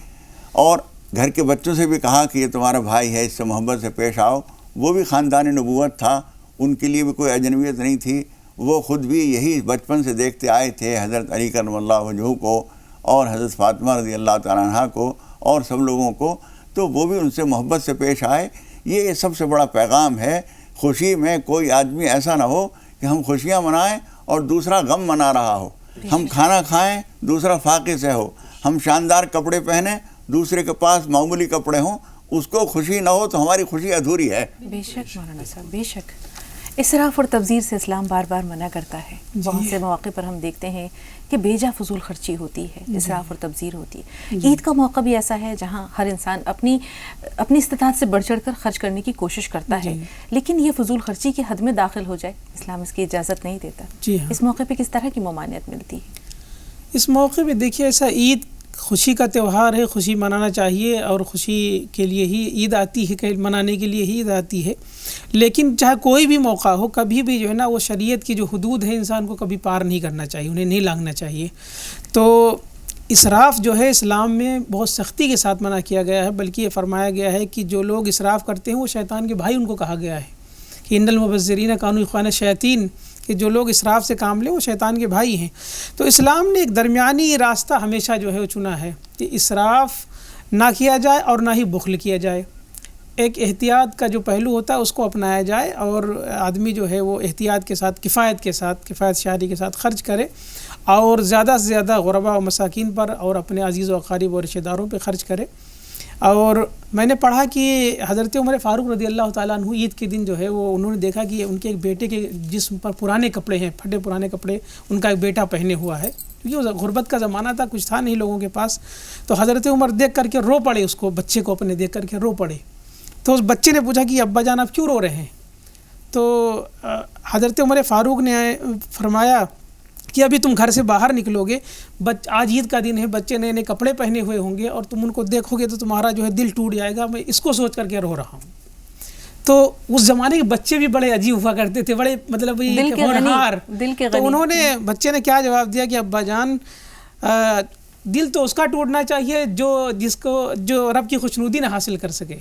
اور گھر کے بچوں سے بھی کہا کہ یہ تمہارا بھائی ہے، اس سے محبت سے پیش آؤ۔ وہ بھی خاندان نبوت تھا، ان کے لیے بھی کوئی اجنبیت نہیں تھی، وہ خود بھی یہی بچپن سے دیکھتے آئے تھے حضرت علی کرم اللہ وجہہ کو اور حضرت فاطمہ رضی اللہ تعالیٰ عنہا کو اور سب لوگوں کو، تو وہ بھی ان سے محبت سے پیش آئے۔ یہ سب سے بڑا پیغام ہے۔ خوشی میں کوئی آدمی ایسا نہ ہو کہ ہم خوشیاں منائیں اور دوسرا غم منا رہا ہو، ہم کھانا کھائیں دوسرا فاقے سے ہو، ہم شاندار کپڑے پہنیں دوسرے کے پاس معمولی کپڑے ہوں، اس کو خوشی نہ ہو تو ہماری خوشی ادھوری ہے۔ بے شک مولانا صاحب، بے شک اسراف اور تبذیر سے اسلام بار بار منع کرتا ہے۔ بہت سے مواقع پر ہم دیکھتے ہیں کہ بیجا فضول خرچی ہوتی ہے، اسراف اور تبذیر ہوتی ہے۔ عید کا موقع بھی ایسا ہے جہاں ہر انسان اپنی استطاعت سے بڑھ چڑھ کر خرچ کرنے کی کوشش کرتا ہے، لیکن یہ فضول خرچی کی حد میں داخل ہو جائے اسلام اس کی اجازت نہیں دیتا۔ اس موقع پہ کس طرح کی ممانعت ملتی ہے؟ اس موقع پہ دیکھیے، ایسا عید خوشی کا تہوار ہے، خوشی منانا چاہیے، اور خوشی کے لیے ہی عید آتی ہے، کہ منانے کے لیے ہی عید آتی ہے، لیکن چاہے کوئی بھی موقع ہو، کبھی بھی جو ہے نا وہ شریعت کی جو حدود ہے انسان کو کبھی پار نہیں کرنا چاہیے، انہیں نہیں لانگنا چاہیے۔ تو اسراف جو ہے اسلام میں بہت سختی کے ساتھ منع کیا گیا ہے، بلکہ یہ فرمایا گیا ہے کہ جو لوگ اسراف کرتے ہیں وہ شیطان کے بھائی ان کو کہا گیا ہے کہ ان المبذرین کانوا اخوان الشیاطین، کہ جو لوگ اسراف سے کام لیں وہ شیطان کے بھائی ہیں۔ تو اسلام نے ایک درمیانی راستہ ہمیشہ جو ہے وہ چنا ہے کہ اسراف نہ کیا جائے اور نہ ہی بخل کیا جائے۔ ایک احتیاط کا جو پہلو ہوتا ہے اس کو اپنایا جائے، اور آدمی جو ہے وہ احتیاط کے ساتھ، کفایت شعری کے ساتھ خرچ کرے، اور زیادہ سے زیادہ غرباء و مساکین پر اور اپنے عزیز و اقارب اور رشتہ داروں پہ خرچ کرے۔ اور میں نے پڑھا کہ حضرت عمر فاروق رضی اللہ تعالیٰ عنہ عید کے دن جو ہے وہ انہوں نے دیکھا کہ ان کے ایک بیٹے کے جسم پر پرانے کپڑے ہیں، پھٹے پرانے کپڑے ان کا ایک بیٹا پہنے ہوا ہے، کیونکہ وہ غربت کا زمانہ تھا، کچھ تھا نہیں لوگوں کے پاس۔ تو حضرت عمر دیکھ کر کے رو پڑے، اس کو، بچے کو اپنے دیکھ کر کے رو پڑے۔ تو اس بچے نے پوچھا کہ ابا جان آپ کیوں رو رہے ہیں؟ تو حضرت عمر فاروق نے فرمایا کہ ابھی تم گھر سے باہر نکلو گے، آج عید کا دن ہے، بچے نئے نئے کپڑے پہنے ہوئے ہوں گے اور تم ان کو دیکھو گے تو تمہارا جو ہے دل ٹوٹ جائے گا، میں اس کو سوچ کر کے رو رہا ہوں۔ تو اس زمانے کے بچے بھی بڑے عجیب ہوا کرتے تھے، بڑے مطلب ہونہار۔ تو انہوں نے، بچے نے کیا جواب دیا کہ ابا جان، دل تو اس کا ٹوٹنا چاہیے جو رب کی خوشنودی نہ حاصل کر سکے،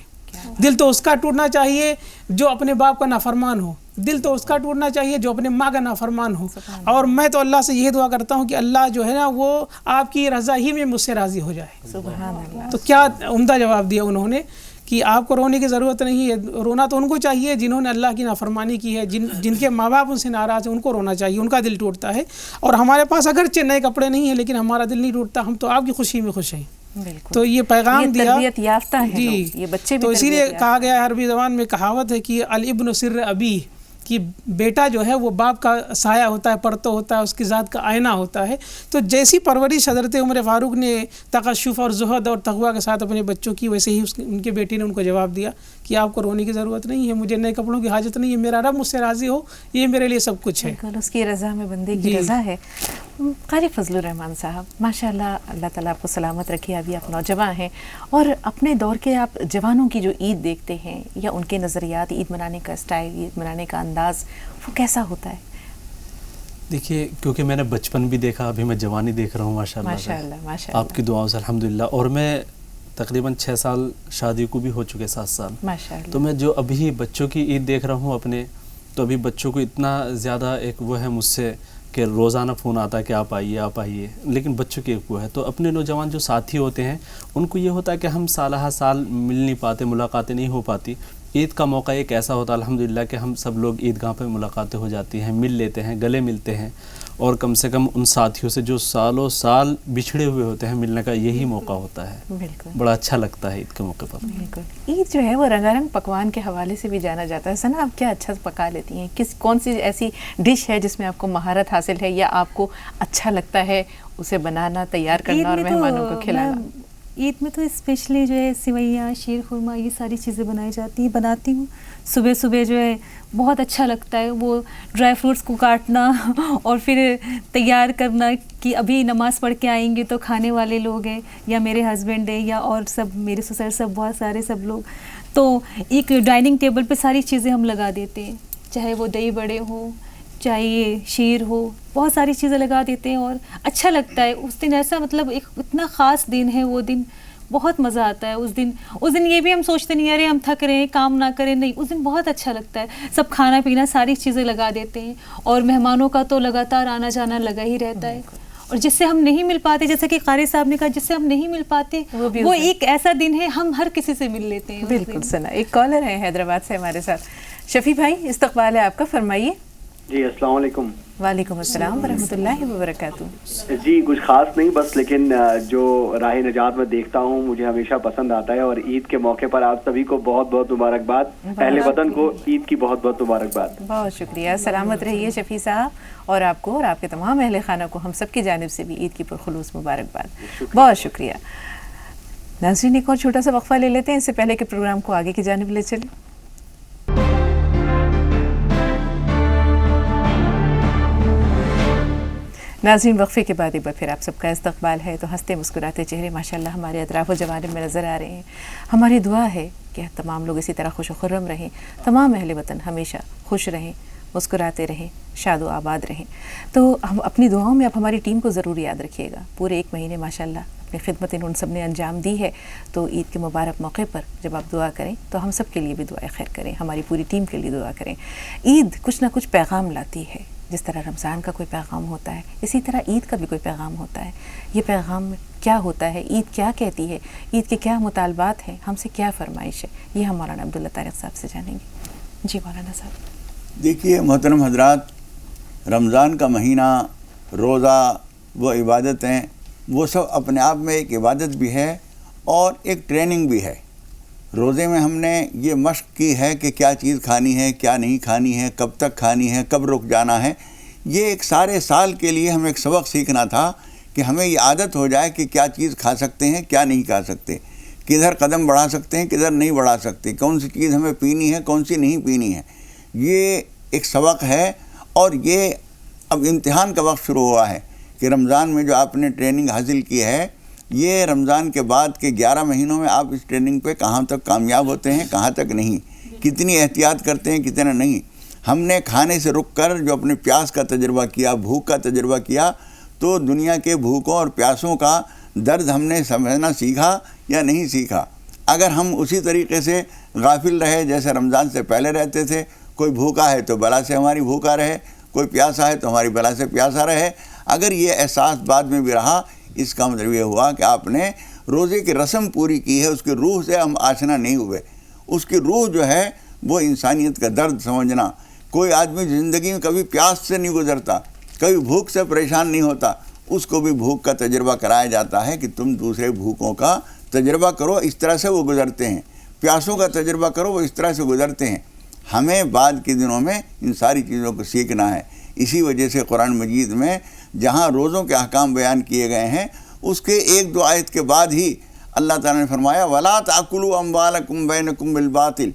دل تو اس کا ٹوٹنا چاہیے جو اپنے باپ کا نافرمان ہو، دل تو اس کا ٹوٹنا چاہیے جو اپنے ماں کا نافرمان ہو، اور میں تو اللہ سے یہ دعا کرتا ہوں کہ اللہ جو ہے نا وہ آپ کی رضا ہی میں مجھ سے راضی ہو جائے۔ سبحان اللہ۔ تو کیا عمدہ جواب دیا انہوں نے کہ آپ کو رونے کی ضرورت نہیں ہے، رونا تو ان کو چاہیے جنہوں نے اللہ کی نافرمانی کی ہے، جن کے ماں باپ ان سے ناراض ہیں، ان کو رونا چاہیے، ان کا دل ٹوٹتا ہے۔ اور ہمارے پاس اگرچہ نئے کپڑے نہیں ہیں لیکن ہمارا دل نہیں ٹوٹتا، ہم تو آپ کی خوشی میں خوش ہیں۔ تو یہ پیغام دیا، تربیت یافتہ ہیں جی، یہ بچے بھی۔ تو اسی لیے کہا گیا ہے، عربی زبان میں کہاوت ہے کہ الابن سر ابی، کہ بیٹا جو ہے وہ باپ کا سایہ ہوتا ہے، پرتو ہوتا ہے، اس کی ذات کا آئینہ ہوتا ہے۔ تو جیسی پرورش حضرت عمر فاروق نے تقشف اور زہد اور تقویٰ کے ساتھ اپنے بچوں کی، ویسے ہی ان کے بیٹی نے ان کو جواب دیا کہ آپ کو رونے کی ضرورت نہیں ہے، مجھے نئے کپڑوں کی حاجت نہیں ہے، میرا رب مجھ سے راضی ہو، یہ میرے لیے سب کچھ ہے۔ بالکل، اس کی رضا میں بندے کی رضا ہے۔ قاری فضل الرحمان صاحب، ماشاء اللہ، اللہ تعالیٰ آپ کو سلامت رکھے، ابھی آپ نوجوان ہیں اور اپنے دور کے آپ جوانوں کی جو عید دیکھتے ہیں یا ان کے نظریات، عید منانے کا اسٹائل، عید منانے کا انداز، وہ کیسا ہوتا ہے؟ دیکھیے، کیونکہ میں نے بچپن بھی دیکھا، ابھی میں جوانی دیکھ رہا ہوں، ماشاءاللہ آپ کی دعاؤں سے الحمدللہ، اور میں تقریباً 6 سال شادی کو بھی ہو چکے، 7 سال، ماشاءاللہ۔ تو میں جو ابھی بچوں کی عید دیکھ رہا ہوں اپنے، تو ابھی بچوں کو اتنا زیادہ ایک وہ ہے مجھ سے کہ روزانہ فون آتا ہے کہ آپ آئیے، لیکن بچوں کی ایک وہ ہے۔ تو اپنے نوجوان جو ساتھی ہوتے ہیں ان کو یہ ہوتا ہے کہ ہم سالہ سال مل نہیں پاتے، ملاقاتیں نہیں ہو پاتی، عید کا موقع ایک ایسا ہوتا ہے الحمدللہ کہ ہم سب لوگ عیدگاہ پہ ملاقاتیں ہو جاتی ہیں، مل لیتے ہیں، گلے ملتے ہیں، اور کم سے کم ان ساتھیوں سے جو سالوں سال بچھڑے ہوئے ہوتے ہیں ملنے کا یہی موقع ہوتا ہے. بالکل بڑا اچھا لگتا ہے عید کے موقع پر. بالکل. عید جو ہے وہ رنگا رنگ پکوان کے حوالے سے بھی جانا جاتا ہے. ثنا آپ کیا اچھا پکا لیتی ہیں؟ کون سی ایسی ڈش ہے جس میں آپ کو مہارت حاصل ہے یا آپ کو اچھا لگتا ہے اسے بنانا، تیار کرنا اور مہمانوں کو کھلانا؟ عید میں تو اسپیشلی جو ہے سویاں، شیر خورما، یہ ساری چیزیں بناتی ہوں. صبح صبح جو ہے بہت اچھا لگتا ہے وہ ڈرائی فروٹس کو کاٹنا اور پھر تیار کرنا کہ ابھی نماز پڑھ کے آئیں گے تو کھانے والے لوگ ہیں، یا میرے ہسبینڈ ہیں، یا اور سب میرے سسر، سب بہت سارے سب لوگ. تو ایک ڈائننگ ٹیبل پہ ساری چیزیں ہم لگا دیتے ہیں، چاہے وہ دہی بڑے ہوں، چاہے یہ شیر ہو، بہت ساری چیزیں لگا دیتے ہیں اور اچھا لگتا ہے. اس دن ایسا مطلب ایک اتنا خاص دن ہے، وہ دن بہت مزہ آتا ہے. اس دن یہ بھی ہم سوچتے نہیں ارے ہم تھک رہے ہیں، کام نہ کریں، نہیں، اس دن بہت اچھا لگتا ہے. سب کھانا پینا ساری چیزیں لگا دیتے ہیں اور مہمانوں کا تو لگاتار آنا جانا لگا ہی رہتا ہے. اور جس سے ہم نہیں مل پاتے، جیسے کہ قاری صاحب نے کہا، جس سے ہم نہیں مل پاتے وہ ایک ایسا دن ہے ہم ہر کسی سے مل لیتے ہیں. بالکل. ثنا ایک کالر ہے حیدرآباد سے ہمارے ساتھ. شفیع بھائی استقبال ہے آپ کا، فرمائیے. جی السلام علیکم. وعلیکم السلام ورحمۃ اللہ وبرکاتہ. جی کچھ خاص نہیں، بس لیکن جو راہ نجات میں دیکھتا ہوں مجھے ہمیشہ پسند آتا ہے، اور عید کے موقع پر آپ سبھی کو بہت بہت مبارکباد. اہل وطن کو عید کی بہت بہت مبارکباد. بہت شکریہ. سلامت رہیے شفیع صاحب، اور آپ کو اور آپ کے تمام اہل خانہ کو ہم سب کی جانب سے بھی عید کی پرخلوص مبارکباد. بہت شکریہ. ناظرین ایک اور چھوٹا سا وقفہ لے لیتے ہیں اس سے پہلے کہ پروگرام کو آگے کی جانب لے چلیں. ناظرین وقفے کے بعد ایک بار پھر آپ سب کا استقبال ہے. تو ہنستے مسکراتے چہرے ماشاءاللہ ہمارے اطراف و جوانب میں نظر آ رہے ہیں. ہماری دعا ہے کہ تمام لوگ اسی طرح خوش و خرم رہیں، تمام اہل وطن ہمیشہ خوش رہیں، مسکراتے رہیں، شاد و آباد رہیں. تو ہم اپنی دعاؤں میں اب ہماری ٹیم کو ضرور یاد رکھیے گا. پورے ایک مہینے ماشاءاللہ اپنی خدمت ان سب نے انجام دی ہے. تو عید کے مبارک موقع پر جب آپ دعا کریں تو ہم سب کے لیے بھی دعائیں خیر کریں، ہماری پوری ٹیم کے لیے دعا کریں. عید کچھ نہ کچھ پیغام لاتی ہے. جس طرح رمضان کا کوئی پیغام ہوتا ہے، اسی طرح عید کا بھی کوئی پیغام ہوتا ہے. یہ پیغام کیا ہوتا ہے، عید کیا کہتی ہے، عید کے کیا مطالبات ہیں، ہم سے کیا فرمائش ہے، یہ ہم مولانا عبداللہ طارق صاحب سے جانیں گے. جی مولانا صاحب. دیکھیے محترم حضرات، رمضان کا مہینہ، روزہ، وہ عبادتیں، وہ سب اپنے آپ میں ایک عبادت بھی ہے اور ایک ٹریننگ بھی ہے. روزے میں ہم نے یہ مشق کی ہے کہ کیا چیز کھانی ہے، کیا نہیں کھانی ہے، کب تک کھانی ہے، کب رک جانا ہے. یہ ایک سارے سال کے لیے ہمیں ایک سبق سیکھنا تھا کہ ہمیں یہ عادت ہو جائے کہ کیا چیز کھا سکتے ہیں، کیا نہیں کھا سکتے، کدھر قدم بڑھا سکتے ہیں، کدھر نہیں بڑھا سکتے، کون سی چیز ہمیں پینی ہے، کون سی نہیں پینی ہے. یہ ایک سبق ہے. اور یہ اب امتحان کا وقت شروع ہوا ہے کہ رمضان میں جو آپ نے ٹریننگ حاصل کی ہے، یہ رمضان کے بعد کے 11 مہینوں میں آپ اس ٹریننگ پہ کہاں تک کامیاب ہوتے ہیں، کہاں تک نہیں، کتنی احتیاط کرتے ہیں، کتنا نہیں. ہم نے کھانے سے رک کر جو اپنے پیاس کا تجربہ کیا، بھوک کا تجربہ کیا، تو دنیا کے بھوکوں اور پیاسوں کا درد ہم نے سمجھنا سیکھا یا نہیں سیکھا. اگر ہم اسی طریقے سے غافل رہے جیسے رمضان سے پہلے رہتے تھے، کوئی بھوکا ہے تو بلا سے ہماری بھوکا رہے، کوئی پیاسا ہے تو ہماری بلا سے پیاسا رہے، اگر یہ احساس بعد میں بھی رہا، اس کا مطلب یہ ہوا کہ آپ نے روزے کی رسم پوری کی ہے، اس کی روح سے ہم آشنا نہیں ہوئے. اس کی روح جو ہے وہ انسانیت کا درد سمجھنا. کوئی آدمی زندگی میں کبھی پیاس سے نہیں گزرتا، کبھی بھوک سے پریشان نہیں ہوتا، اس کو بھی بھوک کا تجربہ کرایا جاتا ہے کہ تم دوسرے بھوکوں کا تجربہ کرو، اس طرح سے وہ گزرتے ہیں. پیاسوں کا تجربہ کرو، وہ اس طرح سے گزرتے ہیں. ہمیں بعد کے دنوں میں ان ساری چیزوں کو سیکھنا ہے. اسی وجہ سے قرآن مجید میں جہاں روزوں کے احکام بیان کیے گئے ہیں، اس کے ایک دو آیت کے بعد ہی اللہ تعالیٰ نے فرمایا وَلَا تَأْكُلُوا أَمْوَالَكُمْ بَيْنَكُمْ بِالْبَاطِلِ،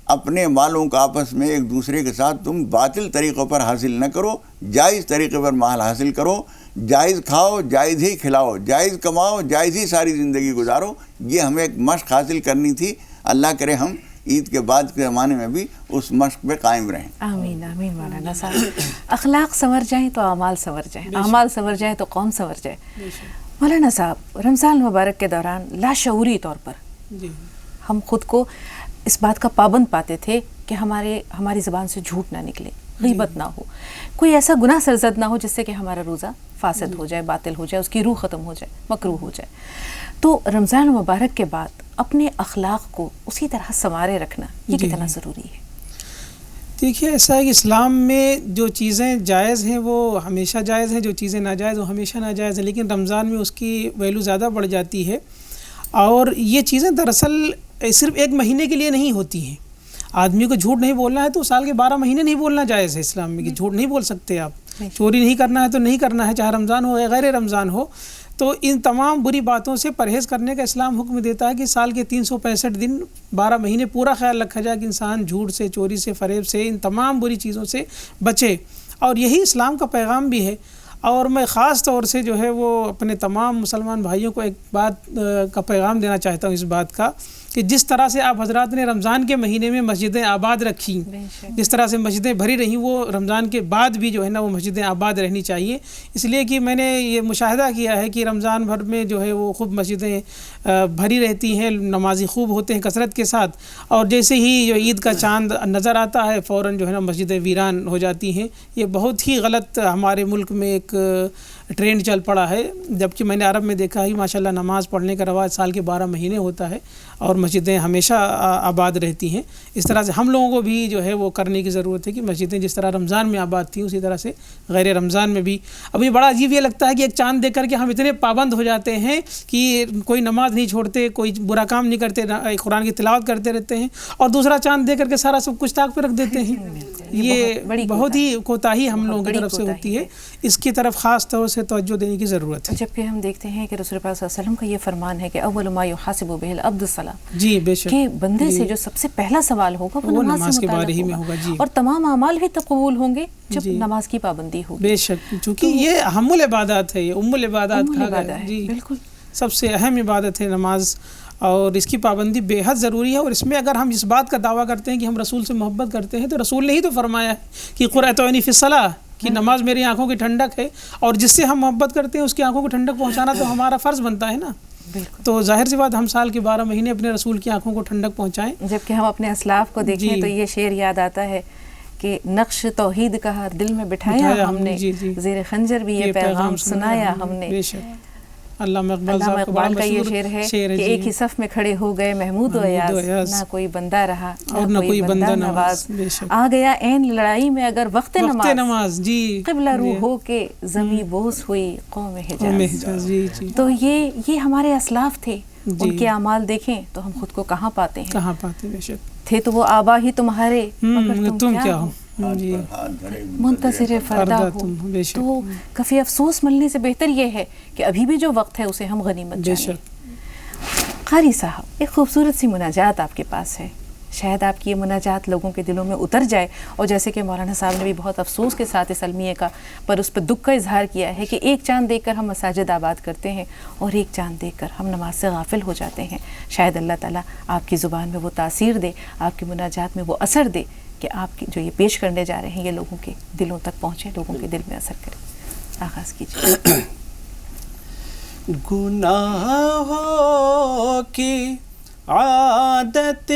اپنے مالوں کا آپس میں ایک دوسرے کے ساتھ تم باطل طریقوں پر حاصل نہ کرو، جائز طریقے پر مال حاصل کرو، جائز کھاؤ، جائز ہی کھلاؤ، جائز کماؤ، جائز ہی ساری زندگی گزارو. یہ ہمیں ایک مشق حاصل کرنی تھی. اللہ کرے ہم عید کے بعد کے زمانے میں بھی اس مشق پہ قائم رہیں. آمین آمین مولانا صاحب. اخلاق سنور جائیں تو اعمال سنور جائیں، اعمال سنور جائیں تو قوم سنور جائے. مولانا صاحب رمضان المبارک کے دوران لاشعوری طور پر ہم خود کو اس بات کا پابند پاتے تھے کہ ہماری زبان سے جھوٹ نہ نکلے، غیبت نہ ہو، کوئی ایسا گناہ سرزد نہ ہو جس سے کہ ہمارا روزہ فاسد ہو جائے، باطل ہو جائے، اس کی روح ختم ہو جائے، مکروہ ہو جائے. تو رمضان المبارک کے بعد اپنے اخلاق کو اسی طرح سنوارے رکھنا یہ جی کتنا ضروری ہے؟ دیکھیے ایسا ہے کہ اسلام میں جو چیزیں جائز ہیں وہ ہمیشہ جائز ہیں، جو چیزیں ناجائز وہ ہمیشہ ناجائز ہیں، لیکن رمضان میں اس کی ویلیو زیادہ بڑھ جاتی ہے. اور یہ چیزیں دراصل صرف ایک مہینے کے لیے نہیں ہوتی ہیں. آدمی کو جھوٹ نہیں بولنا ہے تو سال کے 12 مہینے نہیں بولنا جائز ہے اسلام میں، کہ جھوٹ نہیں بول سکتے آپ. چوری نہیں کرنا ہے تو نہیں کرنا ہے، چاہے رمضان ہو یا غیر رمضان ہو. تو ان تمام بری باتوں سے پرہیز کرنے کا اسلام حکم دیتا ہے کہ سال کے 365 دن 12 مہینے پورا خیال رکھا جائے کہ انسان جھوٹ سے، چوری سے، فریب سے، ان تمام بری چیزوں سے بچے. اور یہی اسلام کا پیغام بھی ہے. اور میں خاص طور سے جو ہے وہ اپنے تمام مسلمان بھائیوں کو ایک بات کا پیغام دینا چاہتا ہوں، اس بات کا کہ جس طرح سے آپ حضرات نے رمضان کے مہینے میں مسجدیں آباد رکھیں، جس طرح سے مسجدیں بھری رہیں، وہ رمضان کے بعد بھی جو ہے نا وہ مسجدیں آباد رہنی چاہیے. اس لیے کہ میں نے یہ مشاہدہ کیا ہے کہ رمضان بھر میں جو ہے وہ خوب مسجدیں بھری رہتی ہیں، نمازی خوب ہوتے ہیں کثرت کے ساتھ، اور جیسے ہی جو عید کا چاند نظر آتا ہے فوراً جو ہے نا مسجدیں ویران ہو جاتی ہیں. یہ بہت ہی غلط ہمارے ملک میں ایک ٹرینڈ چل پڑا ہے، جبکہ میں نے عرب میں دیکھا ہی ماشاءاللہ نماز پڑھنے کا رواج سال کے 12 مہینے ہوتا ہے اور مسجدیں ہمیشہ آباد رہتی ہیں. اس طرح سے ہم لوگوں کو بھی جو ہے وہ کرنے کی ضرورت ہے کہ مسجدیں جس طرح رمضان میں آباد تھیں اسی طرح سے غیر رمضان میں بھی. اب یہ بڑا عجیب یہ لگتا ہے کہ ایک چاند دیکھ کر کے ہم اتنے پابند ہو جاتے ہیں کہ کوئی نماز نہیں چھوڑتے، کوئی برا کام نہیں کرتے، قرآن کی تلاوت کرتے رہتے ہیں، اور دوسرا چاند دیکھ کر کے سارا سب کچھ طاق پہ رکھ دیتے ہیں. یہ بہت ہی کوتاہی ہم لوگوں کی طرف سے ہوتی ہے. اس کی طرف خاص طور سے توجہ دینے کی ضرورت ہے. جبکہ ہم دیکھتے ہیں کہ رسول پاک صلی اللہ علیہ وسلم کا یہ فرمان ہے کہ اول ما یحاسب بہ العبد الصلاۃ، جی بے شک، کہ بندے سے جو سب سے پہلا سوال ہوگا وہ نماز کے بارے میں ہوگا. جی. اور تمام اعمال بھی تب قبول ہوں گے جب نماز کی پابندی ہوگی. بے شک، چونکہ یہ اہم العبادات ہے، یہ ام العبادات کہا گیا ہے. جی بالکل، سب سے اہم عبادت ہے نماز، اور اس کی پابندی بے حد ضروری ہے. اور اس میں اگر ہم اس بات کا دعویٰ کرتے ہیں کہ ہم رسول سے محبت کرتے ہیں تو رسول نے ہی تو فرمایا ہے کہ قرۃ عینی فی الصلاۃ، کہ نماز میری آنکھوں کی ٹھنڈک ہے، اور جس سے ہم محبت کرتے ہیں اس کی آنکھوں کو ٹھنڈک پہنچانا تو ہمارا فرض بنتا ہے نا. تو ظاہر سی بات ہم سال کے 12 مہینے اپنے رسول کی آنکھوں کو ٹھنڈک پہنچائیں. جبکہ ہم اپنے اسلاف کو دیکھیں تو یہ شعر یاد آتا ہے کہ نقش توحید کا ہر دل میں بٹھایا ہم نے، زیر خنجر بھی یہ پیغام سنایا ہم نے. بے شک، علامہ اقبال کا یہ شعر ہے کہ ایک ہی صف میں کھڑے ہو گئے محمود و ایاز، نہ کوئی بندہ رہا اور نہ کوئی بندہ نواز. آ گیا عین لڑائی میں اگر وقت نماز، جی قبلہ رو ہو کے زمیں بوس ہوئی قوم حجاز. جی. تو یہ ہمارے اسلاف تھے. ان کے اعمال دیکھیں تو ہم خود کو کہاں پاتے ہیں. کہاں پاتے، بے شک. تھے تو وہ آبا ہی تمہارے، مگر تم کیا ہو، منتظر فردا ہو. تو کفی افسوس ملنے سے بہتر یہ ہے کہ ابھی بھی جو وقت ہے اسے ہم غنیمت جانیں. قاری صاحب، ایک خوبصورت سی مناجات آپ کے پاس ہے، شاید آپ کی یہ مناجات لوگوں کے دلوں میں اتر جائے. اور جیسے کہ مولانا صاحب نے بھی بہت افسوس کے ساتھ اس المیے کا پر اس پہ دکھ کا اظہار کیا ہے کہ ایک چاند دیکھ کر ہم مساجد آباد کرتے ہیں اور ایک چاند دیکھ کر ہم نماز سے غافل ہو جاتے ہیں. شاید اللہ تعالیٰ آپ کی زبان میں وہ تاثیر دے، آپ کی مناجات میں وہ اثر دے کہ آپ کی جو یہ پیش کرنے جا رہے ہیں یہ لوگوں کے دلوں تک پہنچے، لوگوں کے دل میں اثر کرے. آغاز کیجیے. گناہوں کی عادت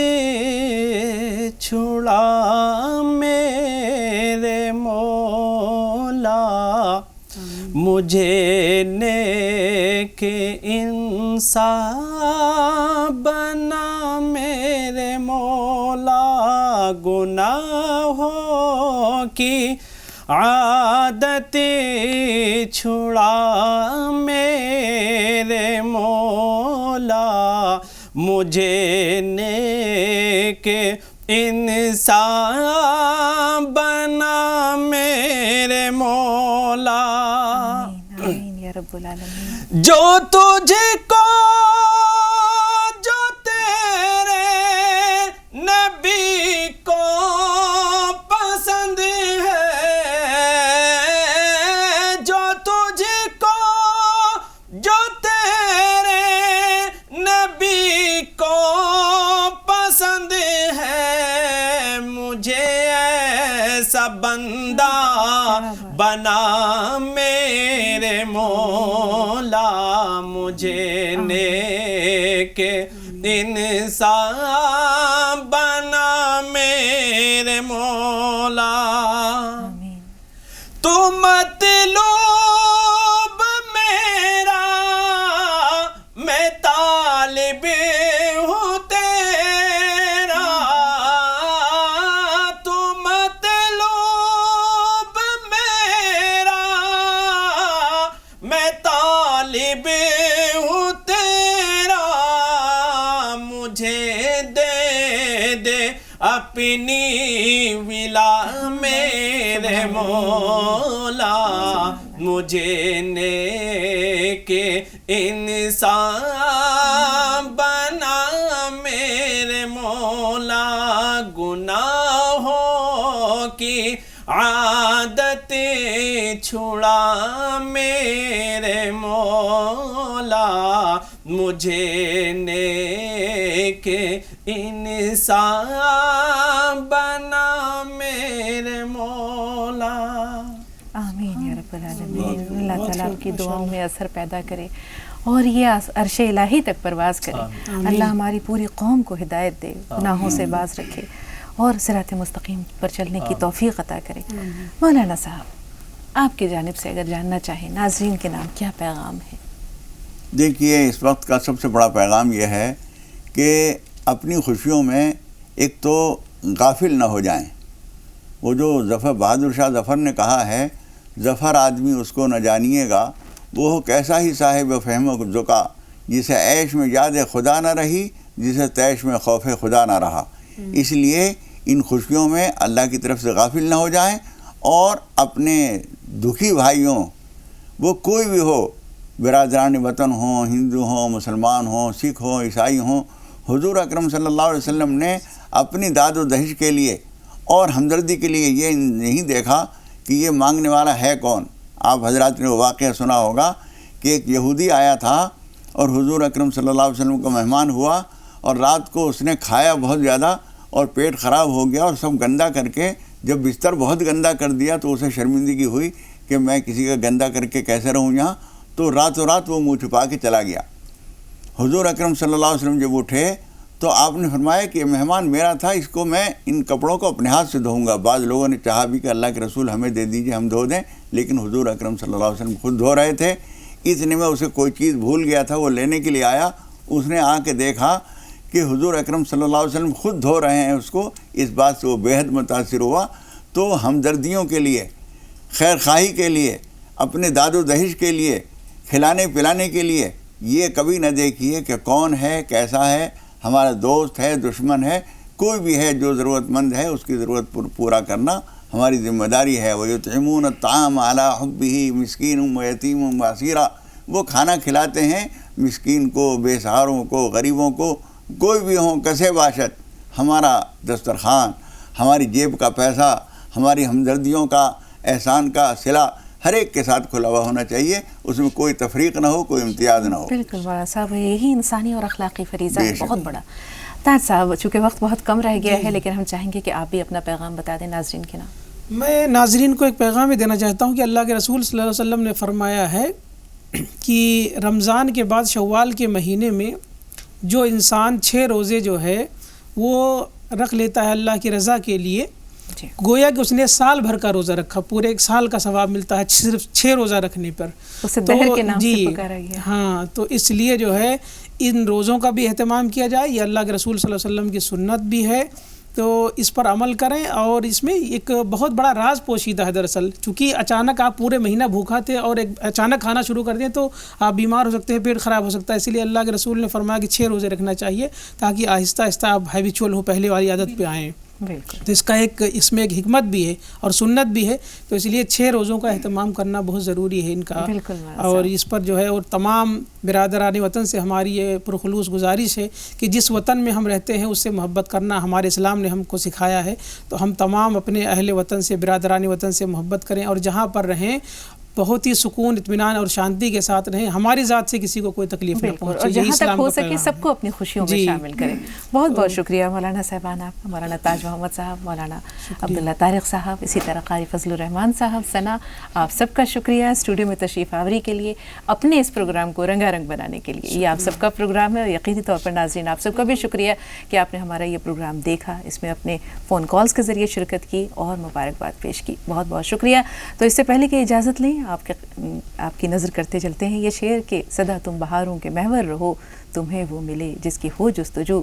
چھڑا میرے مولا، مجھے نیک انسان بنا میرے مولا. گناہوں کی عادت چھڑا میرے مولا، مجھے نیک انسان بنا میرے مولا. آمین یا رب العالمین. جو تجھ کو جو تیرے نبی کو پسند ہے، جو تجھ کو جو تیرے نبی کو پسند ہے، مجھے ایسا بندہ بنا میرے مولا، مجھے نیک انسان بنا میرے مولا. تو مطلوب میرا میں طالب ہوں، اپنی ولا میرے مولا مجھے نیک انسان بنا میرے مولا گناہوں کی عادتیں چھڑا میرے مولا مجھے نیک انسان بنا میرے مولا. آمین یا رب العالمین. اللہ تعالیٰ آپ کی دعاؤں میں اثر پیدا کرے اور یہ عرش الہی تک پرواز کرے. اللہ ہماری پوری قوم کو ہدایت دے, گناہوں سے باز رکھے اور صراط مستقیم پر چلنے کی توفیق عطا کرے. مولانا صاحب, آپ کی جانب سے اگر جاننا چاہیں ناظرین کے نام کیا پیغام ہے؟ دیکھیے, اس وقت کا سب سے بڑا پیغام یہ ہے کہ اپنی خوشیوں میں ایک تو غافل نہ ہو جائیں. وہ جو ظفر بہادر شاہ ظفر نے کہا ہے, ظفر آدمی اس کو نہ جانیے گا وہ کیسا ہی صاحب فہم و ذکا, جسے عیش میں یاد خدا نہ رہی, جسے تیش میں خوف خدا نہ رہا. اس لیے ان خوشیوں میں اللہ کی طرف سے غافل نہ ہو جائیں اور اپنے دکھی بھائیوں, وہ کوئی بھی ہو, برادران وطن ہوں, ہندو ہوں, مسلمان ہوں, سکھ ہوں, عیسائی ہوں, حضور اکرم صلی اللہ علیہ وسلم نے اپنی داد و دہش کے لیے اور ہمدردی کے لیے یہ نہیں دیکھا کہ یہ مانگنے والا ہے کون. آپ حضرات نے وہ واقعہ سنا ہوگا کہ ایک یہودی آیا تھا اور حضور اکرم صلی اللہ علیہ وسلم کا مہمان ہوا اور رات کو اس نے کھایا بہت زیادہ اور پیٹ خراب ہو گیا اور سب گندا کر کے, جب بستر بہت گندا کر دیا تو اسے شرمندگی ہوئی کہ میں کسی کا گندا کر کے کیسے رہوں یہاں, تو راتوں رات وہ منہ چھپا کے چلا گیا. حضور اکرم صلی اللہ علیہ وسلم جب اٹھے تو آپ نے فرمایا کہ یہ مہمان میرا تھا, اس کو میں ان کپڑوں کو اپنے ہاتھ سے دھوؤں گا. بعض لوگوں نے چاہا بھی کہ اللہ کے رسول ہمیں دے دیجئے ہم دھو دیں, لیکن حضور اکرم صلی اللہ علیہ وسلم خود دھو رہے تھے. اتنے میں اسے کوئی چیز بھول گیا تھا, وہ لینے کے لیے آیا, اس نے آ کے دیکھا کہ حضور اکرم صلی اللہ علیہ وسلم خود دھو رہے ہیں اس کو. اس بات سے وہ بے حد متاثر ہوا. تو ہمدردیوں کے لیے, خیر خواہی کے لیے, اپنے داد و دہش کے لیے, کھلانے پلانے کے لیے یہ کبھی نہ دیکھیے کہ کون ہے, کیسا ہے, ہمارا دوست ہے, دشمن ہے, کوئی بھی ہے, جو ضرورت مند ہے اس کی ضرورت پورا کرنا ہماری ذمہ داری ہے. وَيُطْعِمُونَ الطَّعَامَ عَلَىٰ حُبِّهِ مِسْكِينٌ وَيَتِيمٌ وَأَسِيرًا. وہ کھانا کھلاتے ہیں مسکین کو, بے سہاروں کو, غریبوں کو, کوئی بھی ہوں کسے باشد. ہمارا دسترخوان, ہماری جیب کا پیسہ, ہماری ہمدردیوں کا, احسان کا صلہ ہر ایک کے ساتھ کھلا ہوا ہونا چاہیے, اس میں کوئی تفریق نہ ہو, کوئی امتیاز نہ ہو. بالکل مولانا صاحب, یہی انسانی اور اخلاقی فریضہ ہے بہت بڑا. طاہر صاحب, چونکہ وقت بہت کم رہ گیا ہے, لیکن ہم چاہیں گے کہ آپ بھی اپنا پیغام بتا دیں ناظرین کے نام. میں ناظرین کو ایک پیغام ہی دینا چاہتا ہوں کہ اللہ کے رسول صلی اللہ علیہ وسلم نے فرمایا ہے کہ رمضان کے بعد شوال کے مہینے میں جو انسان 6 روزے جو ہے وہ رکھ لیتا ہے اللہ کی رضا کے لیے, گویا کہ اس نے سال بھر کا روزہ رکھا, پورے ایک سال کا ثواب ملتا ہے صرف 6 روزہ رکھنے پر. اسے دہر کے نام سے پکارا گیا. ہاں, تو اس لیے جو ہے ان روزوں کا بھی اہتمام کیا جائے, یہ اللہ کے رسول صلی اللہ علیہ وسلم کی سنت بھی ہے, تو اس پر عمل کریں. اور اس میں ایک بہت بڑا راز پوشیدہ ہے دراصل, چونکہ اچانک آپ پورے مہینہ بھوکا تھے اور ایک اچانک کھانا شروع کر دیں تو آپ بیمار ہو سکتے ہیں, پیٹ خراب ہو سکتا ہے. اسی لیے اللہ کے رسول نے فرمایا کہ 6 روزے رکھنا چاہیے تاکہ آہستہ آہستہ آپ ہیبیچول ہو, پہلے والی عادت پہ آئیں. تو اس کا اس میں ایک حکمت بھی ہے اور سنت بھی ہے, تو اس لیے 6 روزوں کا اہتمام کرنا بہت ضروری ہے ان کا. اور اس پر جو ہے اور تمام برادران وطن سے ہماری یہ پرخلوص گزارش ہے کہ جس وطن میں ہم رہتے ہیں اس سے محبت کرنا ہمارے اسلام نے ہم کو سکھایا ہے, تو ہم تمام اپنے اہل وطن سے, برادران وطن سے محبت کریں اور جہاں پر رہیں بہت ہی سکون, اطمینان اور شانتی کے ساتھ رہیں, ہماری ذات سے کسی کو کوئی تکلیف نہ پہنچے, اور جہاں تک ہو سکے سب کو اپنی خوشیوں میں شامل کریں. بہت بہت شکریہ مولانا صاحبان آپ کا, مولانا تاج محمد صاحب, مولانا عبداللہ طارق صاحب, اسی طرح قاری فضل الرحمان صاحب, ثنا, آپ سب کا شکریہ اسٹوڈیو میں تشریف آوری کے لیے, اپنے اس پروگرام کو رنگا رنگ بنانے کے لیے. یہ آپ سب کا پروگرام ہے, یقینی طور پر ناظرین آپ سب کا بھی شکریہ کہ آپ نے ہمارا یہ پروگرام دیکھا, اس میں اپنے فون کالز کے ذریعے شرکت کی اور مبارکباد پیش کی. بہت بہت شکریہ. تو اس سے پہلے کہ اجازت لیں, آپ کی نظر کرتے چلتے ہیں یہ شعر کہ سدا تم بہاروں کے محور رہو, تمہیں وہ ملے جس کی ہو جستجو,